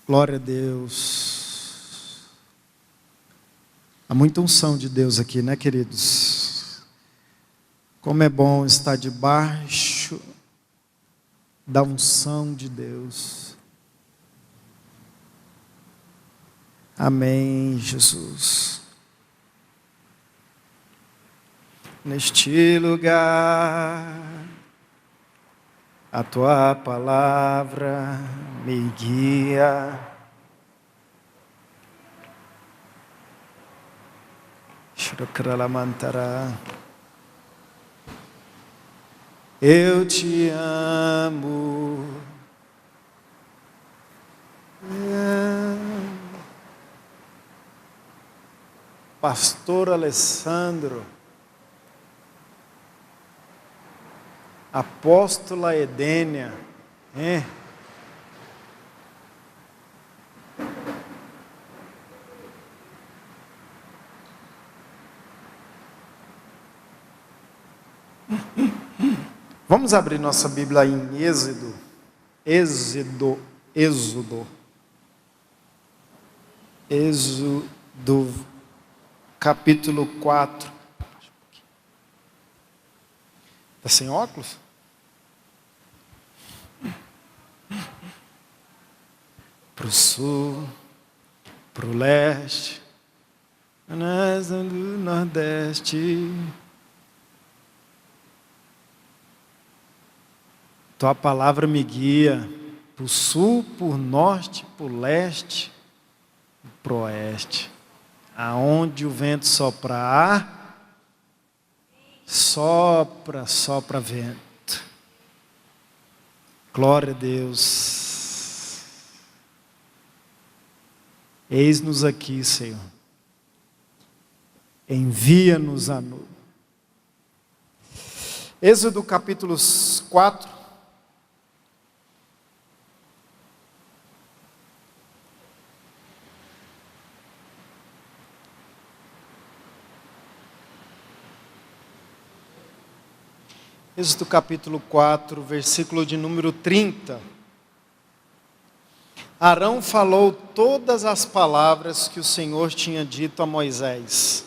Glória a Deus. Há muita unção de Deus aqui, né, queridos? Como é bom estar debaixo da unção de Deus. Amém, Jesus. Neste lugar, a tua palavra me guia. Shrakralamantara. Eu te amo. Pastor Alessandro, Apóstola Edênia, Vamos abrir nossa Bíblia em Êxodo, capítulo 4. Está sem óculos? Para o sul, para o leste, do nordeste. Tua palavra me guia para o sul, para o norte, para o leste e para o oeste. Aonde o vento soprar, sopra vento. Glória a Deus. Eis-nos aqui, Senhor. Envia-nos a nuvem. Êxodo capítulo 4. Êxodo capítulo 4, versículo de número 30. Arão falou todas as palavras que o Senhor tinha dito a Moisés.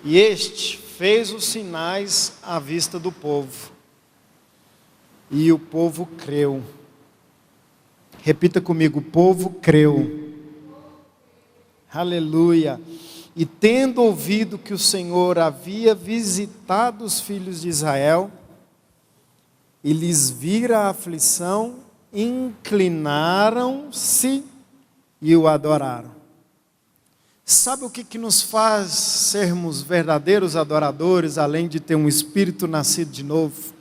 E este fez os sinais à vista do povo. E o povo creu. Repita comigo, o povo creu. Aleluia. E tendo ouvido que o Senhor havia visitado os filhos de Israel, e lhes vira a aflição, inclinaram-se e o adoraram. Sabe o que nos faz sermos verdadeiros adoradores, além de ter um espírito nascido de novo?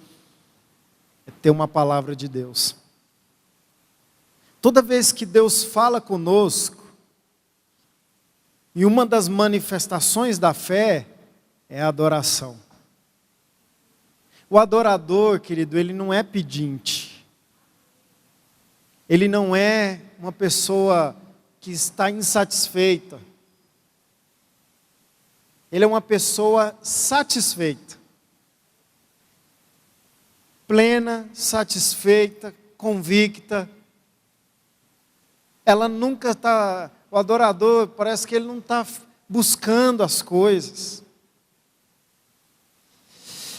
É ter uma palavra de Deus. Toda vez que Deus fala conosco, e uma das manifestações da fé é a adoração. O adorador, querido, ele não é pedinte. Ele não é uma pessoa que está insatisfeita. Ele é uma pessoa satisfeita. Plena, satisfeita, convicta. Ela nunca está... O adorador, parece que ele não está buscando as coisas.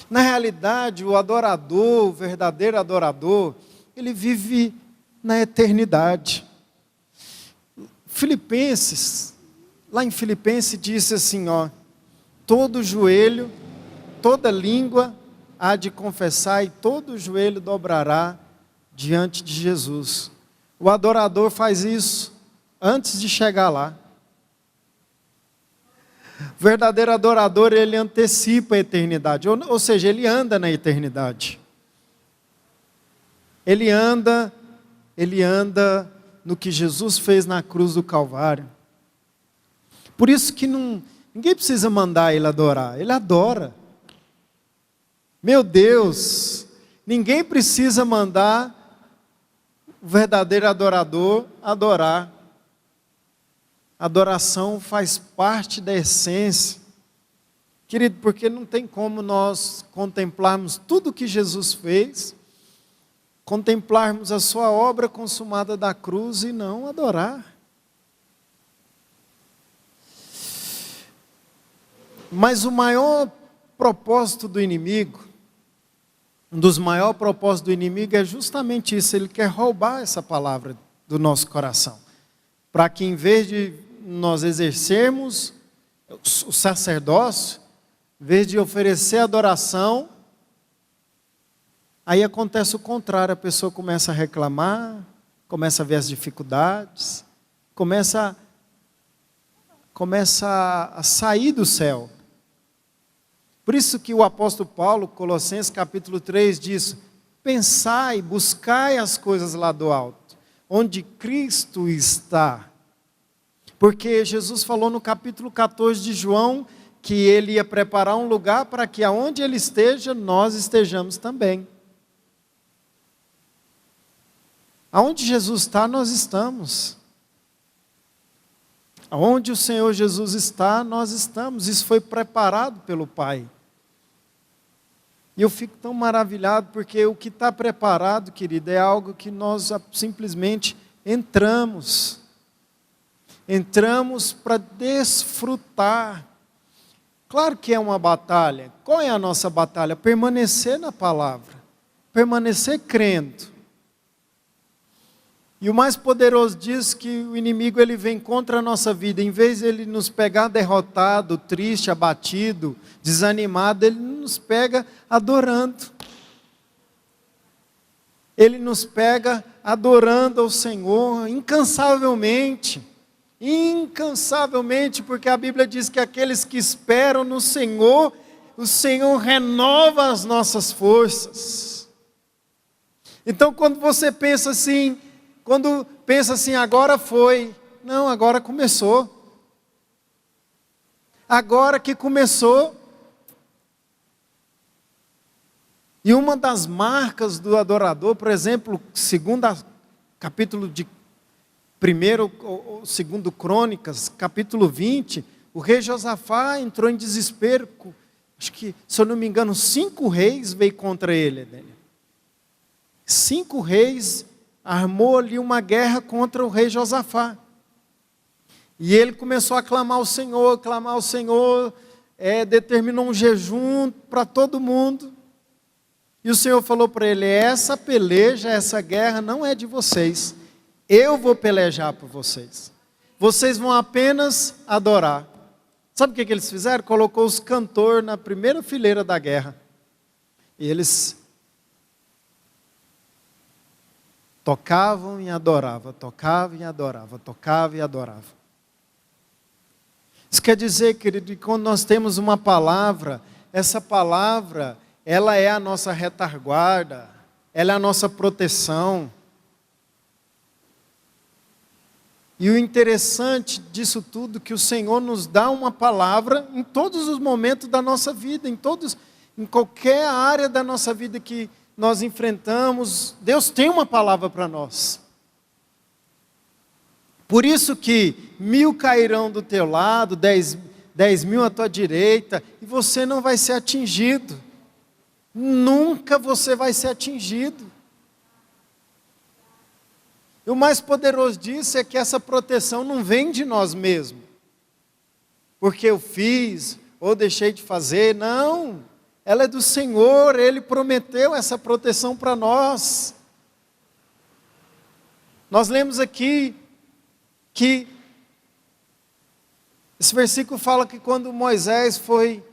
Na realidade, o adorador, o verdadeiro adorador, ele vive na eternidade. Filipenses, lá em Filipenses disse assim, todo joelho, toda língua há de confessar e todo joelho dobrará diante de Jesus. O adorador faz isso antes de chegar lá. O verdadeiro adorador, ele antecipa a eternidade, ou seja, ele anda na eternidade. Ele anda no que Jesus fez na cruz do Calvário. Por isso que ninguém precisa mandar ele adorar, ele adora. Meu Deus, ninguém precisa mandar o verdadeiro adorador adorar. Adoração faz parte da essência. Querido, porque não tem como nós contemplarmos tudo que Jesus fez contemplarmos a sua obra consumada da cruz e não adorar. Mas o maior propósito do inimigo, um dos maiores propósitos do inimigo é justamente isso, ele quer roubar essa palavra do nosso coração, para que em vez de nós exercermos o sacerdócio, em vez de oferecer adoração, aí acontece o contrário, a pessoa começa a reclamar, começa a ver as dificuldades, começa a sair do céu. Por isso que o apóstolo Paulo, Colossenses capítulo 3, diz: pensai, buscai as coisas lá do alto, onde Cristo está. Porque Jesus falou no capítulo 14 de João, que ele ia preparar um lugar para que aonde ele esteja, nós estejamos também. Aonde Jesus está, nós estamos. Aonde o Senhor Jesus está, nós estamos. Isso foi preparado pelo Pai. E eu fico tão maravilhado, porque o que está preparado, querido, é algo que nós simplesmente entramos. Entramos para desfrutar. Claro que é uma batalha. Qual é a nossa batalha? Permanecer na palavra. Permanecer crendo. E o mais poderoso diz que o inimigo ele vem contra a nossa vida. Em vez de ele nos pegar derrotado, triste, abatido, desanimado, ele nos pega adorando. Ele nos pega adorando ao Senhor incansavelmente. Incansavelmente, porque a Bíblia diz que aqueles que esperam no Senhor, o Senhor renova as nossas forças. Então quando você pensa assim, agora foi. Não, agora começou. Agora que começou. E uma das marcas do adorador, por exemplo, capítulo de 1º ou 2º Crônicas, capítulo 20, o rei Josafá entrou em desespero. Acho que, se eu não me engano, 5 reis veio contra ele. 5 reis armou ali uma guerra contra o rei Josafá. E ele começou a clamar ao Senhor, determinou um jejum para todo mundo. E o Senhor falou para ele: essa peleja, essa guerra não é de vocês. Eu vou pelejar por vocês. Vocês vão apenas adorar. Sabe o que eles fizeram? Colocou os cantores na primeira fileira da guerra. E eles tocavam e adoravam, tocavam e adoravam, tocavam e adoravam. Isso quer dizer, querido, que quando nós temos uma palavra, essa palavra, ela é a nossa retaguarda, ela é a nossa proteção. E o interessante disso tudo, que o Senhor nos dá uma palavra em todos os momentos da nossa vida, em qualquer área da nossa vida que nós enfrentamos, Deus tem uma palavra para nós. Por isso que 1000 cairão do teu lado, 10.000 à tua direita, e você não vai ser atingido. Nunca você vai ser atingido. E o mais poderoso disso é que essa proteção não vem de nós mesmos. Porque eu fiz, ou deixei de fazer, não. Ela é do Senhor, Ele prometeu essa proteção para nós. Nós lemos aqui que esse versículo fala que quando Moisés foi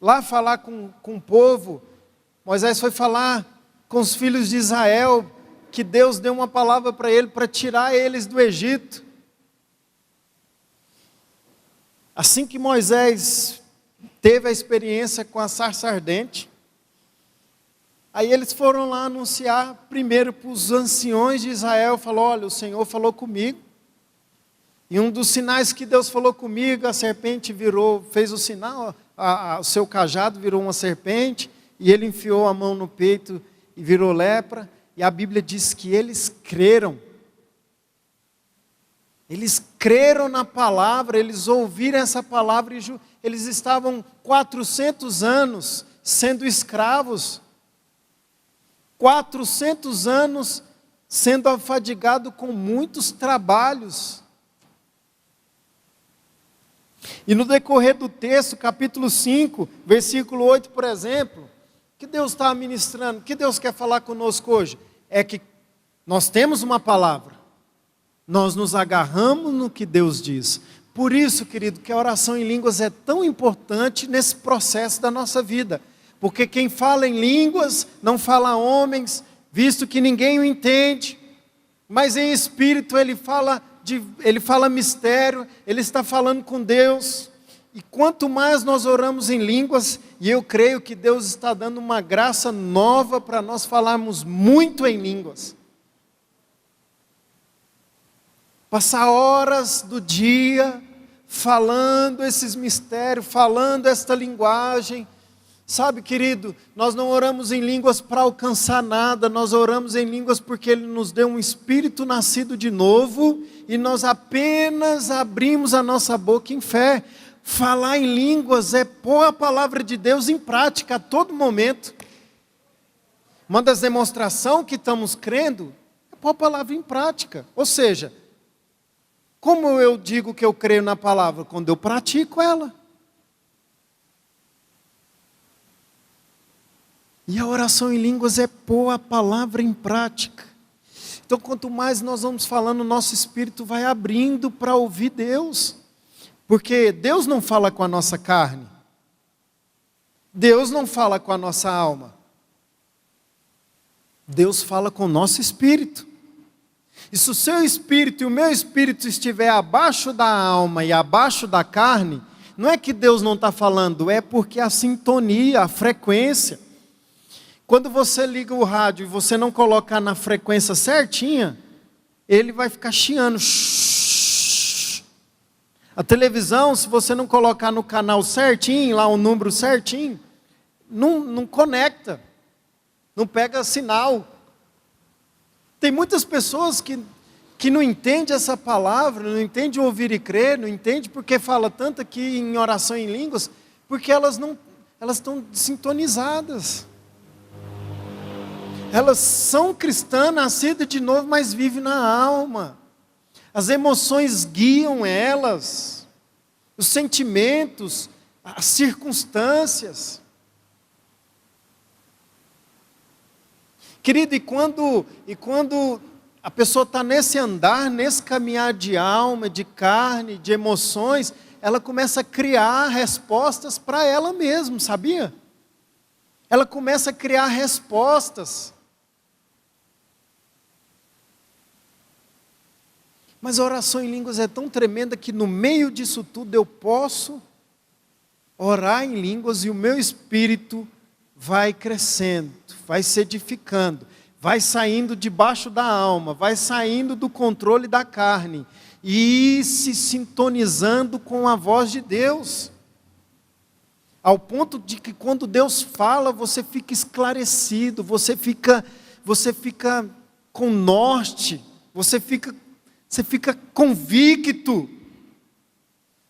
lá falar com o povo, Moisés foi falar com os filhos de Israel, que Deus deu uma palavra para ele, para tirar eles do Egito. Assim que Moisés teve a experiência com a sarça ardente, aí eles foram lá anunciar primeiro para os anciões de Israel, falou: olha, o Senhor falou comigo, e um dos sinais que Deus falou comigo, a serpente fez o sinal, o seu cajado virou uma serpente, e ele enfiou a mão no peito e virou lepra. E a Bíblia diz que eles creram. Eles creram na palavra, eles ouviram essa palavra, e eles estavam 400 anos sendo escravos. 400 anos sendo afadigado com muitos trabalhos. E no decorrer do texto, capítulo 5, versículo 8, por exemplo, que Deus está ministrando, que Deus quer falar conosco hoje? É que nós temos uma palavra, nós nos agarramos no que Deus diz. Por isso, querido, que a oração em línguas é tão importante nesse processo da nossa vida. Porque quem fala em línguas não fala a homens, visto que ninguém o entende. Mas em espírito ele fala mistério, ele está falando com Deus. E quanto mais nós oramos em línguas, e eu creio que Deus está dando uma graça nova para nós falarmos muito em línguas. Passar horas do dia falando esses mistérios, falando esta linguagem. Sabe, querido, nós não oramos em línguas para alcançar nada, nós oramos em línguas porque Ele nos deu um espírito nascido de novo e nós apenas abrimos a nossa boca em fé. Falar em línguas é pôr a palavra de Deus em prática a todo momento. Uma das demonstrações que estamos crendo é pôr a palavra em prática. Ou seja, como eu digo que eu creio na palavra? Quando eu pratico ela. E a oração em línguas é pôr a palavra em prática. Então, quanto mais nós vamos falando, nosso espírito vai abrindo para ouvir Deus. Porque Deus não fala com a nossa carne. Deus não fala com a nossa alma. Deus fala com o nosso espírito. E se o seu espírito e o meu espírito estiver abaixo da alma e abaixo da carne, não é que Deus não está falando, é porque a sintonia, a frequência. Quando você liga o rádio e você não colocar na frequência certinha, ele vai ficar chiando. A televisão, se você não colocar no canal certinho, lá o número certinho, não conecta, não pega sinal. Tem muitas pessoas que não entendem essa palavra, não entendem ouvir e crer, não entendem porque fala tanto aqui em oração em línguas, porque elas estão sintonizadas. Elas são cristãs, nascidas de novo, mas vivem na alma. As emoções guiam elas, os sentimentos, as circunstâncias. Querido, e quando a pessoa está nesse andar, nesse caminhar de alma, de carne, de emoções, ela começa a criar respostas para ela mesma, sabia? Ela começa a criar respostas. Mas a oração em línguas é tão tremenda que no meio disso tudo eu posso orar em línguas e o meu espírito vai crescendo, vai se edificando, vai saindo debaixo da alma, vai saindo do controle da carne e se sintonizando com a voz de Deus. Ao ponto de que quando Deus fala, você fica esclarecido, você fica com norte, você fica convicto.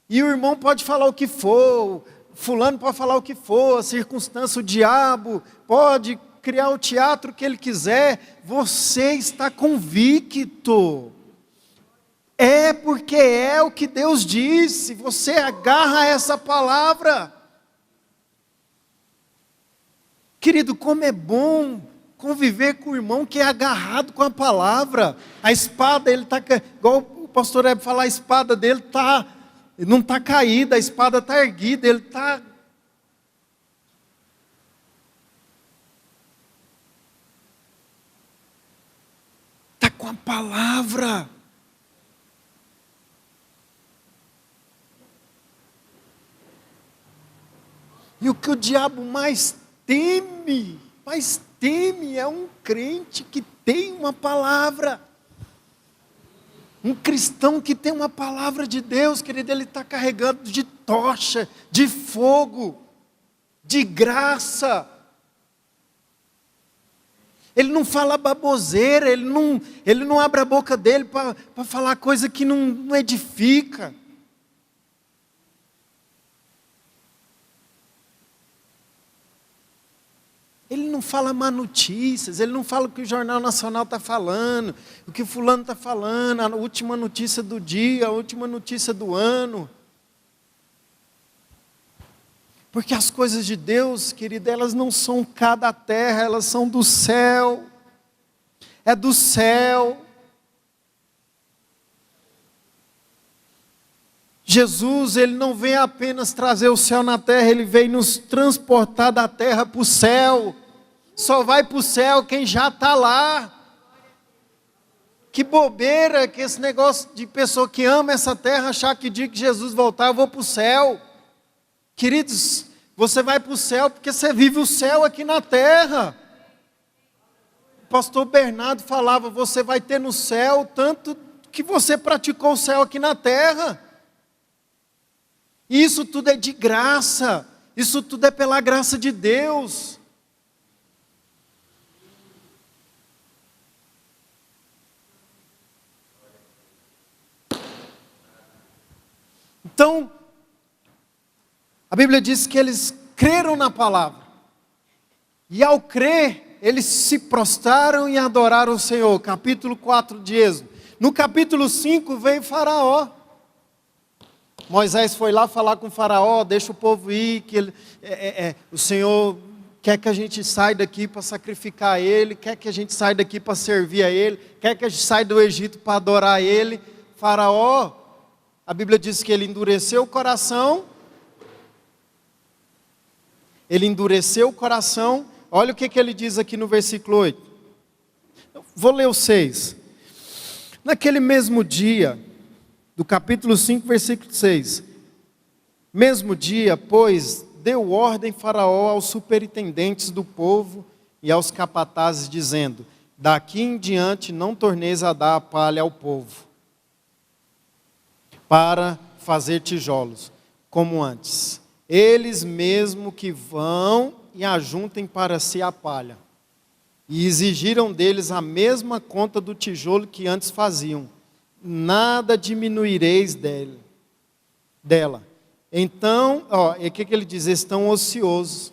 E o irmão pode falar o que for, fulano pode falar o que for, a circunstância, o diabo pode criar o teatro que ele quiser, você está convicto. É porque é o que Deus disse, você agarra essa palavra. Querido, como é bom conviver com o irmão que é agarrado com a palavra. A espada, ele está, igual o pastor Hebe fala, a espada dele não está caída, a espada está erguida, ele está... Está com a palavra. E o que o diabo mais teme é um crente que tem uma palavra. Um cristão que tem uma palavra de Deus, querido, ele está carregando de tocha, de fogo, de graça. Ele não fala baboseira, ele não abre a boca dele para falar coisa que não edifica. Ele não não fala má notícias, ele não fala o que o Jornal Nacional está falando, o que o fulano está falando, a última notícia do dia, a última notícia do ano. Porque as coisas de Deus, querida, elas não são cá da terra, elas são do céu. É do céu. Jesus, ele não vem apenas trazer o céu na terra, ele veio nos transportar da terra para o céu. Só vai para o céu quem já está lá. Que bobeira que esse negócio de pessoa que ama essa terra, achar que o dia que Jesus voltar eu vou para o céu. Queridos, você vai para o céu porque você vive o céu aqui na terra. O pastor Bernardo falava, você vai ter no céu tanto que você praticou o céu aqui na terra. E isso tudo é de graça, isso tudo é pela graça de Deus. Então, a Bíblia diz que eles creram na palavra. E ao crer, eles se prostraram e adoraram o Senhor. Capítulo 4 de Êxodo. No capítulo 5 veio Faraó. Moisés foi lá falar com o Faraó, deixa o povo ir, que o Senhor quer que a gente saia daqui para sacrificar a Ele, quer que a gente saia daqui para servir a Ele, quer que a gente saia do Egito para adorar a Ele. Faraó, a Bíblia diz que ele endureceu o coração. Ele endureceu o coração. Olha o que ele diz aqui no versículo 8. Vou ler o 6. Naquele mesmo dia, do capítulo 5, versículo 6. Mesmo dia, pois, deu ordem Faraó aos superintendentes do povo e aos capatazes, dizendo: daqui em diante não torneis a dar a palha ao povo, para fazer tijolos, como antes. Eles mesmo que vão e ajuntem para si a palha. E exigiram deles a mesma conta do tijolo que antes faziam. Nada diminuireis dela. Então, o que ele diz? Estão ociosos.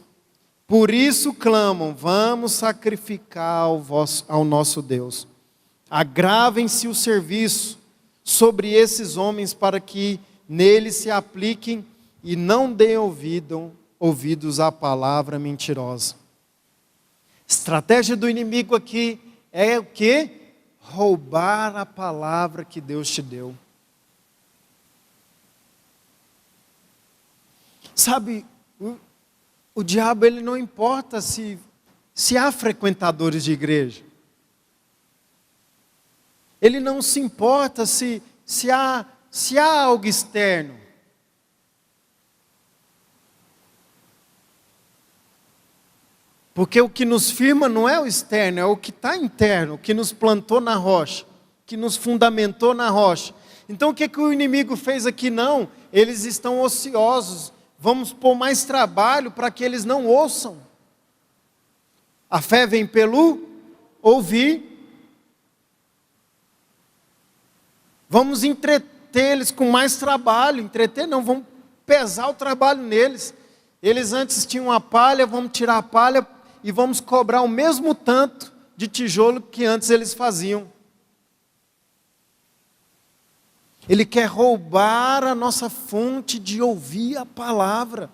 Por isso clamam, vamos sacrificar ao nosso Deus. Agravem-se o serviço sobre esses homens para que neles se apliquem e não deem ouvidos à palavra mentirosa. Estratégia do inimigo aqui é o quê? Roubar a palavra que Deus te deu. Sabe, o diabo ele não importa se há frequentadores de igreja. Ele não se importa se há algo externo. Porque o que nos firma não é o externo, é o que está interno, o que nos plantou na rocha, que nos fundamentou na rocha. Então o que o inimigo fez aqui? Não, eles estão ociosos, vamos pôr mais trabalho para que eles não ouçam. A fé vem pelo ouvir. Vamos entretê-los com mais trabalho, entreter não, vamos pesar o trabalho neles. Eles antes tinham a palha, vamos tirar a palha e vamos cobrar o mesmo tanto de tijolo que antes eles faziam. Ele quer roubar a nossa fonte de ouvir a palavra.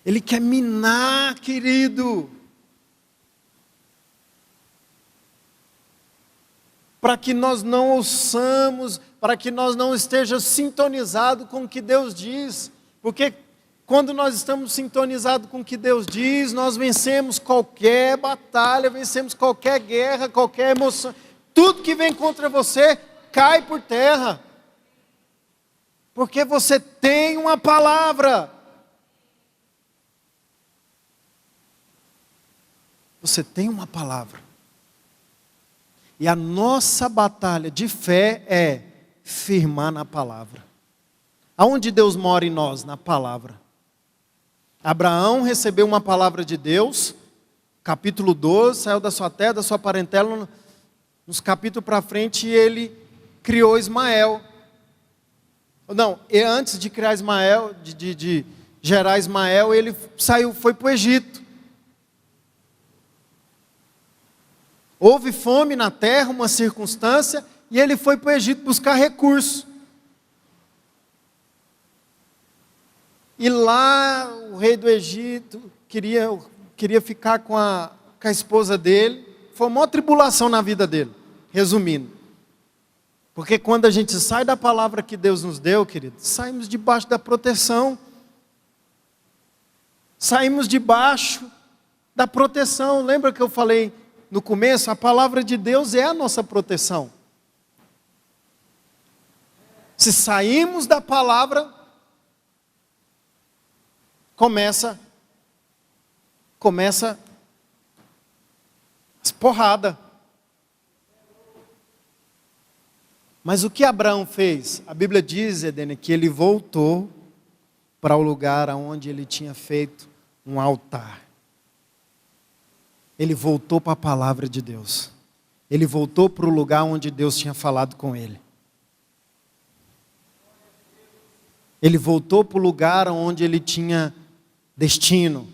Ele quer minar, querido, para que nós não ouçamos, para que nós não estejamos sintonizados com o que Deus diz. Porque quando nós estamos sintonizados com o que Deus diz, nós vencemos qualquer batalha, vencemos qualquer guerra, qualquer emoção. Tudo que vem contra você cai por terra. Porque você tem uma palavra. Você tem uma palavra. E a nossa batalha de fé é firmar na palavra. Aonde Deus mora em nós? Na palavra. Abraão recebeu uma palavra de Deus, capítulo 12, saiu da sua terra, da sua parentela, nos capítulos para frente ele criou Ismael. Não, antes de criar Ismael, gerar Ismael, ele foi para o Egito. Houve fome na terra, uma circunstância, e ele foi para o Egito buscar recursos. E lá o rei do Egito queria ficar com a esposa dele. Foi uma tribulação na vida dele, resumindo. Porque quando a gente sai da palavra que Deus nos deu, querido, saímos debaixo da proteção. Saímos debaixo da proteção. Lembra que eu falei no começo? A palavra de Deus é a nossa proteção. Se saímos da palavra, começa as porradas. Mas o que Abraão fez? A Bíblia diz, Edene, que ele voltou para o lugar onde ele tinha feito um altar. Ele voltou para a palavra de Deus. Ele voltou para o lugar onde Deus tinha falado com ele. Ele voltou para o lugar onde ele tinha destino,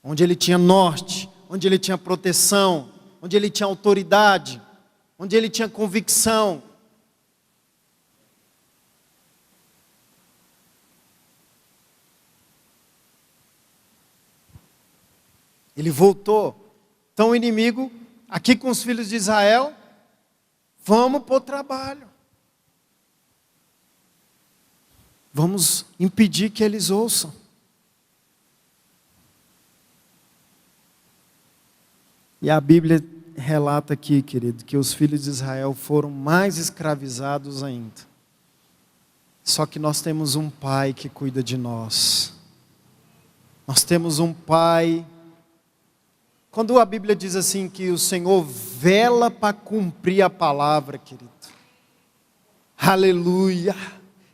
onde ele tinha norte, onde ele tinha proteção, onde ele tinha autoridade, onde ele tinha convicção. Ele voltou. Então o inimigo, aqui com os filhos de Israel, vamos para o trabalho. Vamos impedir que eles ouçam. E a Bíblia relata aqui, querido, que os filhos de Israel foram mais escravizados ainda. Só que nós temos um pai que cuida de nós. Nós temos um pai. Quando a Bíblia diz assim que o Senhor vela para cumprir a palavra, querido. Aleluia.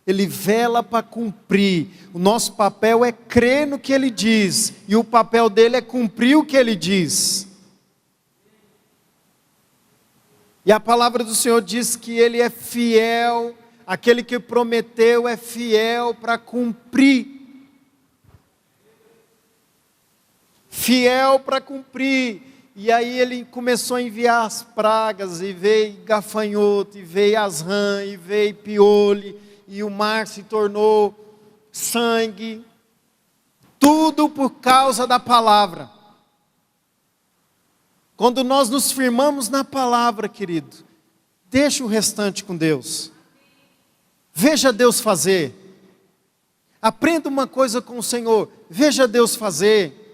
Ele vela para cumprir. O nosso papel é crer no que Ele diz. E o papel dele é cumprir o que Ele diz. E a palavra do Senhor diz que Ele é fiel. Aquele que prometeu é fiel para cumprir. Fiel para cumprir. E aí Ele começou a enviar as pragas. E veio gafanhoto, e veio as rãs, e veio piolho. E o mar se tornou sangue, tudo por causa da palavra. Quando nós nos firmamos na palavra, querido, deixa o restante com Deus. Veja Deus fazer. Aprenda uma coisa com o Senhor, veja Deus fazer.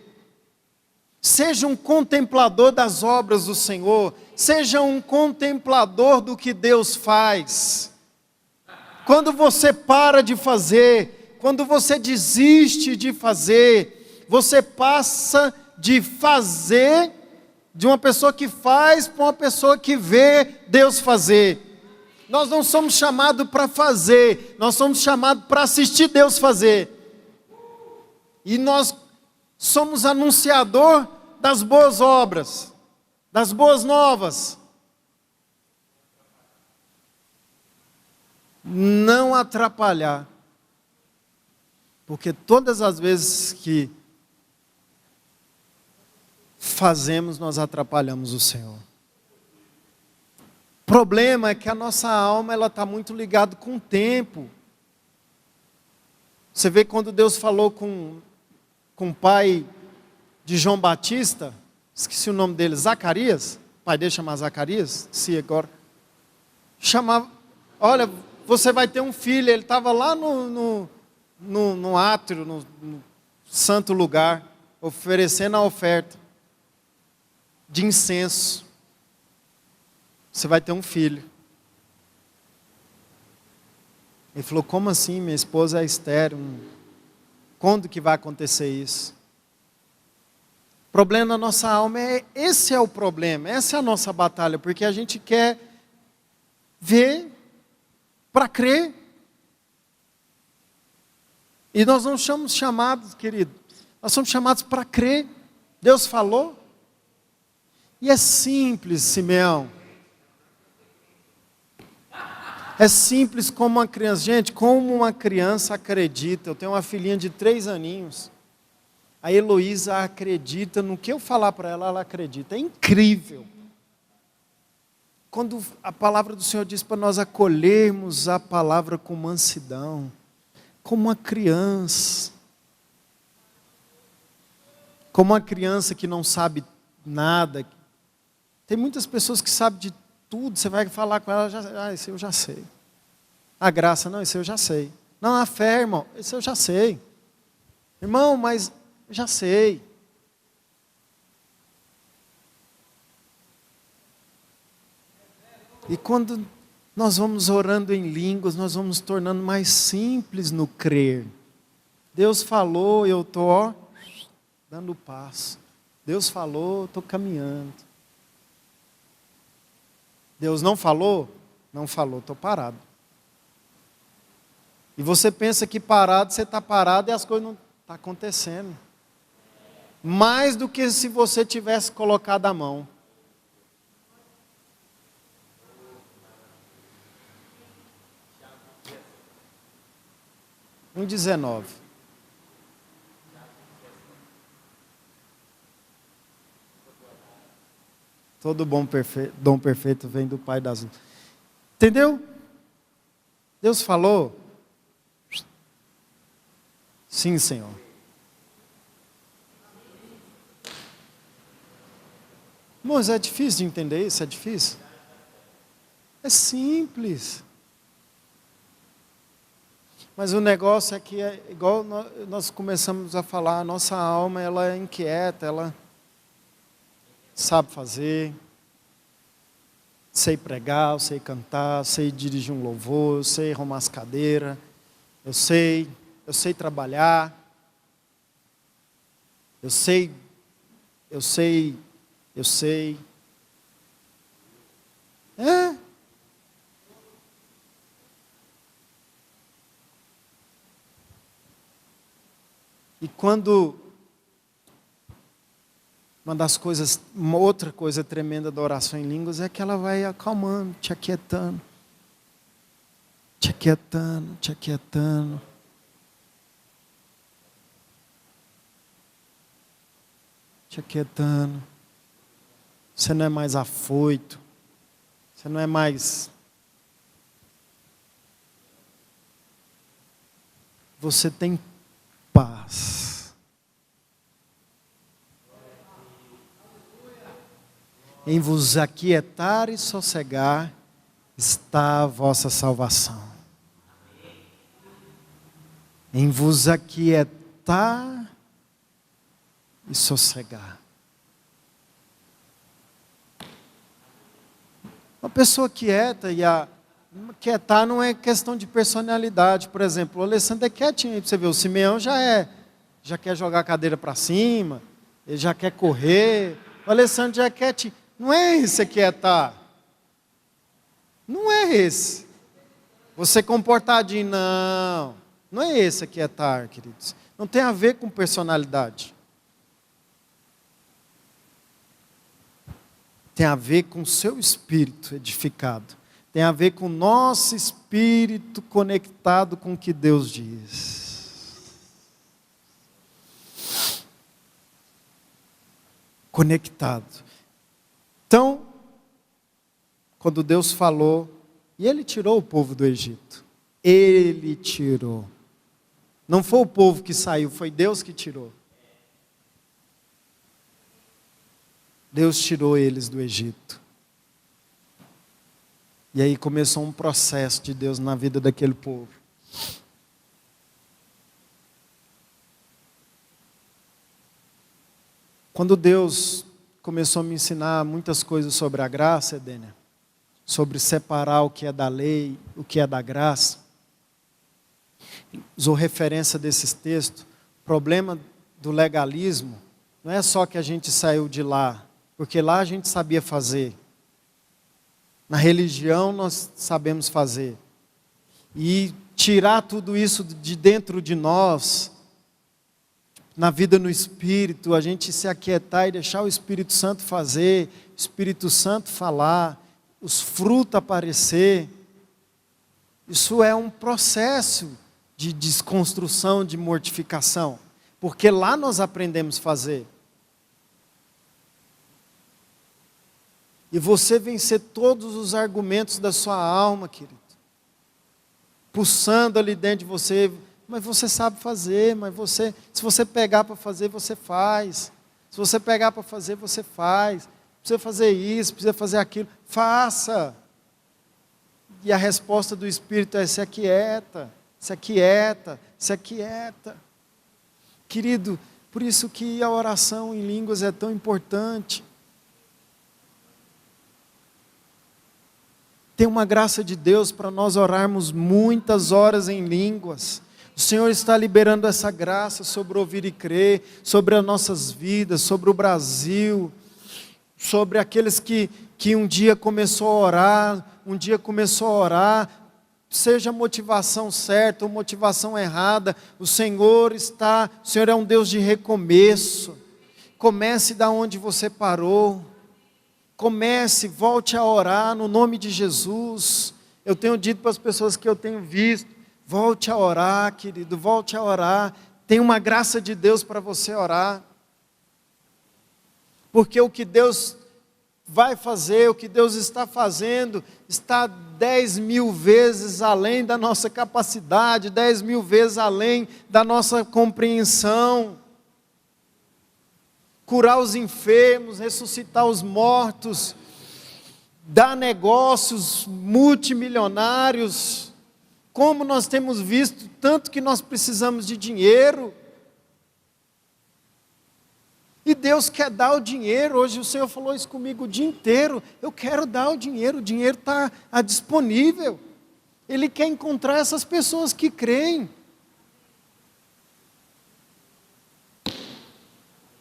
Seja um contemplador das obras do Senhor, seja um contemplador do que Deus faz. Quando você para de fazer, quando você desiste de fazer, você passa de fazer, de uma pessoa que faz, para uma pessoa que vê Deus fazer. Nós não somos chamados para fazer, nós somos chamados para assistir Deus fazer. E nós somos anunciador das boas obras, das boas novas. Não atrapalhar, porque todas as vezes que fazemos, nós atrapalhamos o Senhor. O problema é que a nossa alma está muito ligada com o tempo. Você vê quando Deus falou com o pai de João Batista, esqueci o nome dele, Zacarias, o pai dele chamava Zacarias, se agora, chamava, olha, você vai ter um filho. Ele estava lá no átrio, no santo lugar, oferecendo a oferta de incenso. Você vai ter um filho. Ele falou, como assim? Minha esposa é estéril. Quando que vai acontecer isso? O problema na nossa alma esse é o problema, essa é a nossa batalha, porque a gente quer ver para crer. E nós não somos chamados, querido, nós somos chamados para crer. Deus falou. E é simples, Simeão. É simples como uma criança. Gente, como uma criança acredita. Eu tenho uma filhinha de 3 aninhos. A Heloísa acredita no que eu falar para ela, ela acredita. É incrível. Quando a palavra do Senhor diz para nós acolhermos a palavra com mansidão, como uma criança. Como uma criança que não sabe nada. Tem muitas pessoas que sabem de tudo, você vai falar com ela, isso eu já sei. A graça, não, isso eu já sei. Não, a fé, irmão, isso eu já sei. Irmão, mas eu já sei. E quando nós vamos orando em línguas, nós vamos tornando mais simples no crer. Deus falou, eu estou dando passo. Deus falou, estou caminhando. Deus não falou? Não falou, estou parado. E você pensa que parado, você está parado e as coisas não estão acontecendo. Mais do que se você tivesse colocado a mão. Um 19. Todo dom perfeito vem do Pai das luzes. Entendeu? Deus falou. Sim, Senhor. Irmãos, é difícil de entender isso? É difícil? É simples. Mas o negócio é que, igual nós começamos a falar, a nossa alma ela é inquieta, ela sabe fazer, sei pregar, eu sei cantar, eu sei dirigir um louvor, eu sei arrumar as cadeiras, eu sei trabalhar, eu sei. É. E quando uma outra coisa tremenda da oração em línguas é que ela vai acalmando, te aquietando. Te aquietando, te aquietando. Te aquietando. Você não é mais afoito. Você não é mais. Você tem paz. Em vos aquietar e sossegar está a vossa salvação. Em vos aquietar e sossegar. Uma pessoa quieta quietar não é questão de personalidade. Por exemplo, o Alessandro é quietinho, você vê, o Simeão já quer jogar a cadeira para cima, ele já quer correr, o Alessandro já é quietinho. Não é esse quietar. Não é esse. Você comportadinho, não. Não é esse quietar, queridos. Não tem a ver com personalidade. Tem a ver com o seu espírito edificado. Tem a ver com o nosso espírito conectado com o que Deus diz. Conectado. Então, quando Deus falou, e Ele tirou o povo do Egito. Ele tirou. Não foi o povo que saiu, foi Deus que tirou. Deus tirou eles do Egito. E aí começou um processo de Deus na vida daquele povo. Quando Deus começou a me ensinar muitas coisas sobre a graça, Edênia, sobre separar o que é da lei, o que é da graça, usou referência desses textos. O problema do legalismo não é só que a gente saiu de lá, porque lá a gente sabia fazer. Na religião nós sabemos fazer. E tirar tudo isso de dentro de nós, na vida no Espírito, a gente se aquietar e deixar o Espírito Santo fazer, o Espírito Santo falar, os frutos aparecer. Isso é um processo de desconstrução, de mortificação. Porque lá nós aprendemos a fazer. E você vencer todos os argumentos da sua alma, querido. Pulsando ali dentro de você. Mas você sabe fazer, se você pegar para fazer, você faz. Se você pegar para fazer, você faz. Precisa fazer isso, precisa fazer aquilo. Faça. E a resposta do Espírito é: se aquieta, se aquieta, se aquieta. Querido, por isso que a oração em línguas é tão importante. Tem uma graça de Deus para nós orarmos muitas horas em línguas. O Senhor está liberando essa graça sobre ouvir e crer, sobre as nossas vidas, sobre o Brasil, sobre aqueles que um dia começou a orar, seja a motivação certa ou motivação errada, o Senhor é um Deus de recomeço. Comece da onde você parou. Volte a orar no nome de Jesus. Eu tenho dito para as pessoas que eu tenho visto: volte a orar, querido, volte a orar. Tem uma graça de Deus para você orar. Porque o que Deus vai fazer, o que Deus está fazendo, está 10.000 vezes além da nossa capacidade, 10.000 vezes além da nossa compreensão. Curar os enfermos, ressuscitar os mortos, dar negócios multimilionários. Como nós temos visto, tanto que nós precisamos de dinheiro. E Deus quer dar o dinheiro. Hoje o Senhor falou isso comigo o dia inteiro. Eu quero dar o dinheiro está disponível. Ele quer encontrar essas pessoas que creem.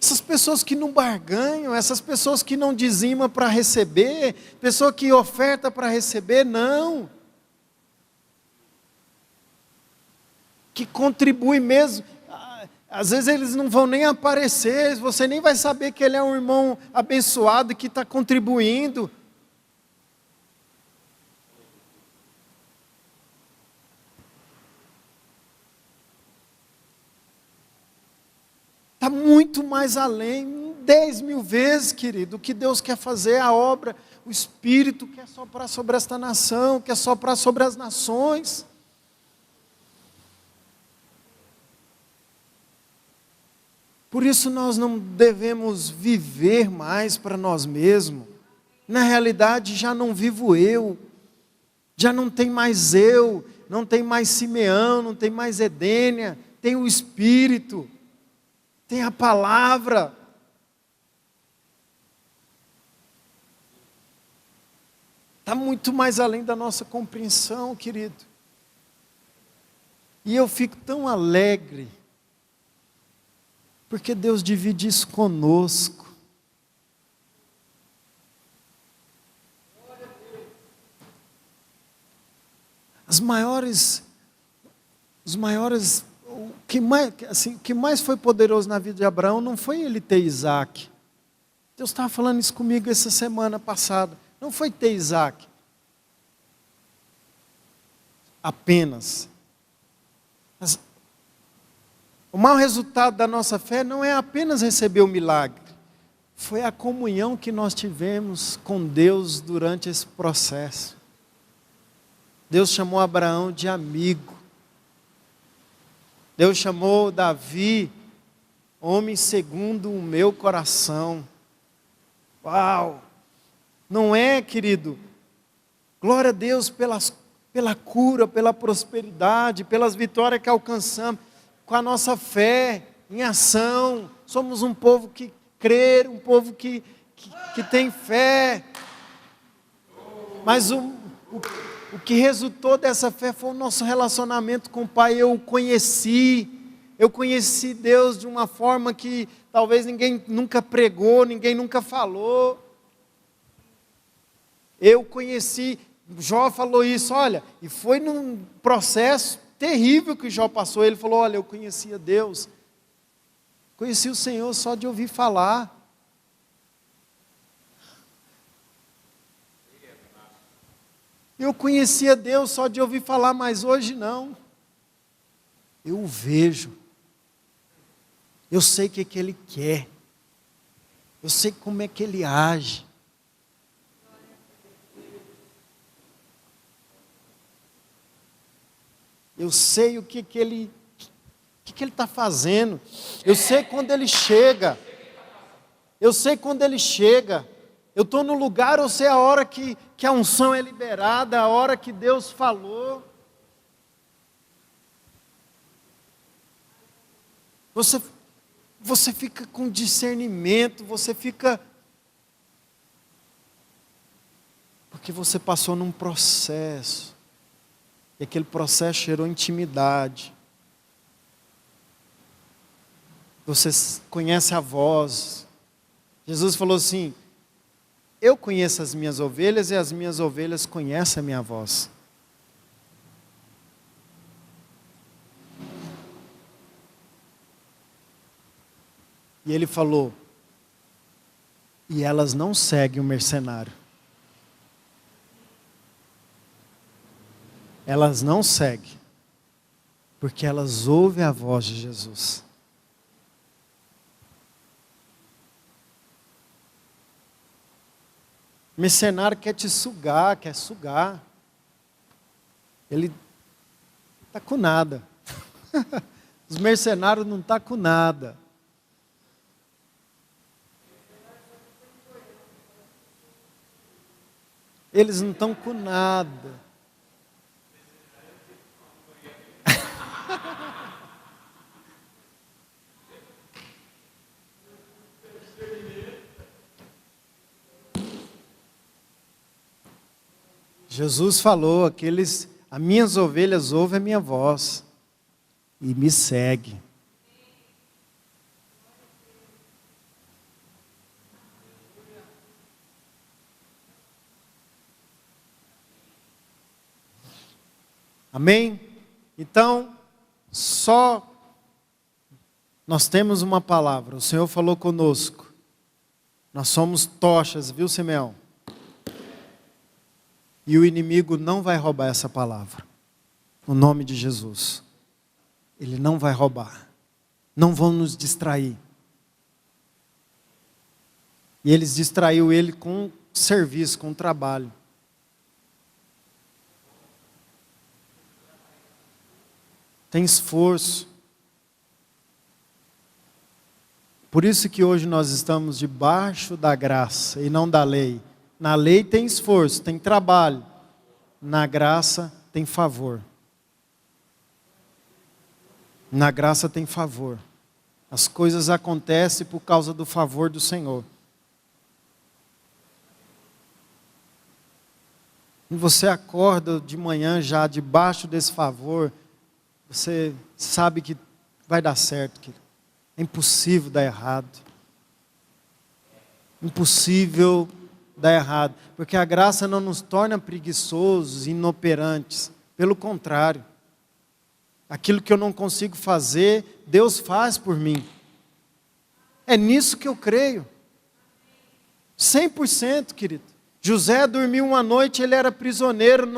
Essas pessoas que não barganham, essas pessoas que não dizimam para receber, pessoa que oferta para receber, não. Que contribui mesmo. Às vezes eles não vão nem aparecer, você nem vai saber que ele é um irmão abençoado que está contribuindo. Está muito mais além, 10.000 vezes, querido, o que Deus quer fazer, a obra, o Espírito quer soprar sobre esta nação, quer soprar sobre as nações. Por isso nós não devemos viver mais para nós mesmos. Na realidade já não vivo eu, já não tem mais eu, não tem mais Simeão, não tem mais Edênia, tem o Espírito. Tem a palavra. Está muito mais além da nossa compreensão, querido. E eu fico tão alegre, porque Deus divide isso conosco. Os maiores, o que mais foi poderoso na vida de Abraão não foi ele ter Isaac. Deus estava falando isso comigo essa semana passada. Não foi ter Isaac apenas. Mas o maior resultado da nossa fé não é apenas receber o milagre. Foi a comunhão que nós tivemos com Deus durante esse processo. Deus chamou Abraão de amigo. Deus chamou Davi, homem segundo o meu coração. Uau! Não é, querido? Glória a Deus pela cura, pela prosperidade, pelas vitórias que alcançamos, com a nossa fé em ação. Somos um povo que crê, um povo que tem fé. Mas o que resultou dessa fé foi o nosso relacionamento com o Pai. Eu conheci Deus de uma forma que talvez ninguém nunca pregou, ninguém nunca falou. Eu conheci, Jó falou isso, olha, e foi num processo terrível que Jó passou. Ele falou, olha, eu conhecia Deus, conheci o Senhor só de ouvir falar. Eu conhecia Deus só de ouvir falar, mas hoje não. Eu o vejo. Eu sei o que Ele quer. Eu sei como é que Ele age. Eu sei o que Ele está fazendo. Eu sei quando Ele chega. Eu sei quando Ele chega. Eu estou no lugar, eu sei a hora que a unção é liberada, a hora que Deus falou. Você fica com discernimento, você fica... Porque você passou num processo. E aquele processo gerou intimidade. Você conhece a voz. Jesus falou assim: eu conheço as minhas ovelhas e as minhas ovelhas conhecem a minha voz. E ele falou: e elas não seguem o mercenário. Elas não seguem, porque elas ouvem a voz de Jesus. O mercenário quer te sugar, quer sugar. Ele está com nada. Os mercenários não estão com nada. Eles não estão com nada. Jesus falou, as minhas ovelhas ouvem a minha voz e me seguem. Amém? Então, nós temos uma palavra, o Senhor falou conosco. Nós somos tochas, viu, Simeão? E o inimigo não vai roubar essa palavra. No nome de Jesus. Ele não vai roubar. Não vão nos distrair. E eles distraiu ele com serviço, com trabalho. Tem esforço. Por isso que hoje nós estamos debaixo da graça e não da lei. Na lei tem esforço, tem trabalho. Na graça tem favor. Na graça tem favor. As coisas acontecem por causa do favor do Senhor. E você acorda de manhã já debaixo desse favor, você sabe que vai dar certo, querido. É impossível dar errado. Impossível dar errado. Porque a graça não nos torna preguiçosos, inoperantes. Pelo contrário. Aquilo que eu não consigo fazer, Deus faz por mim. É nisso que eu creio. 100%, querido. José dormiu uma noite, ele era prisioneiro.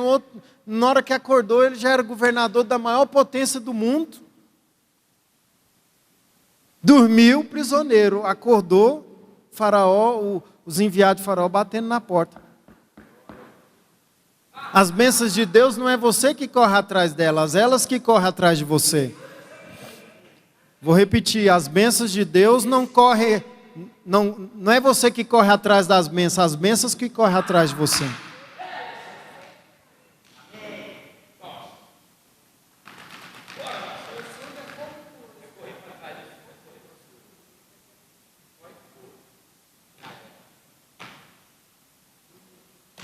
Na hora que acordou, ele já era governador da maior potência do mundo. Dormiu, prisioneiro. Acordou, Faraó, os enviados de Faraó batendo na porta. As bênçãos de Deus não é você que corre atrás delas, elas que correm atrás de você. Vou repetir, as bênçãos de Deus não é você que corre atrás das bênçãos, as bênçãos que correm atrás de você.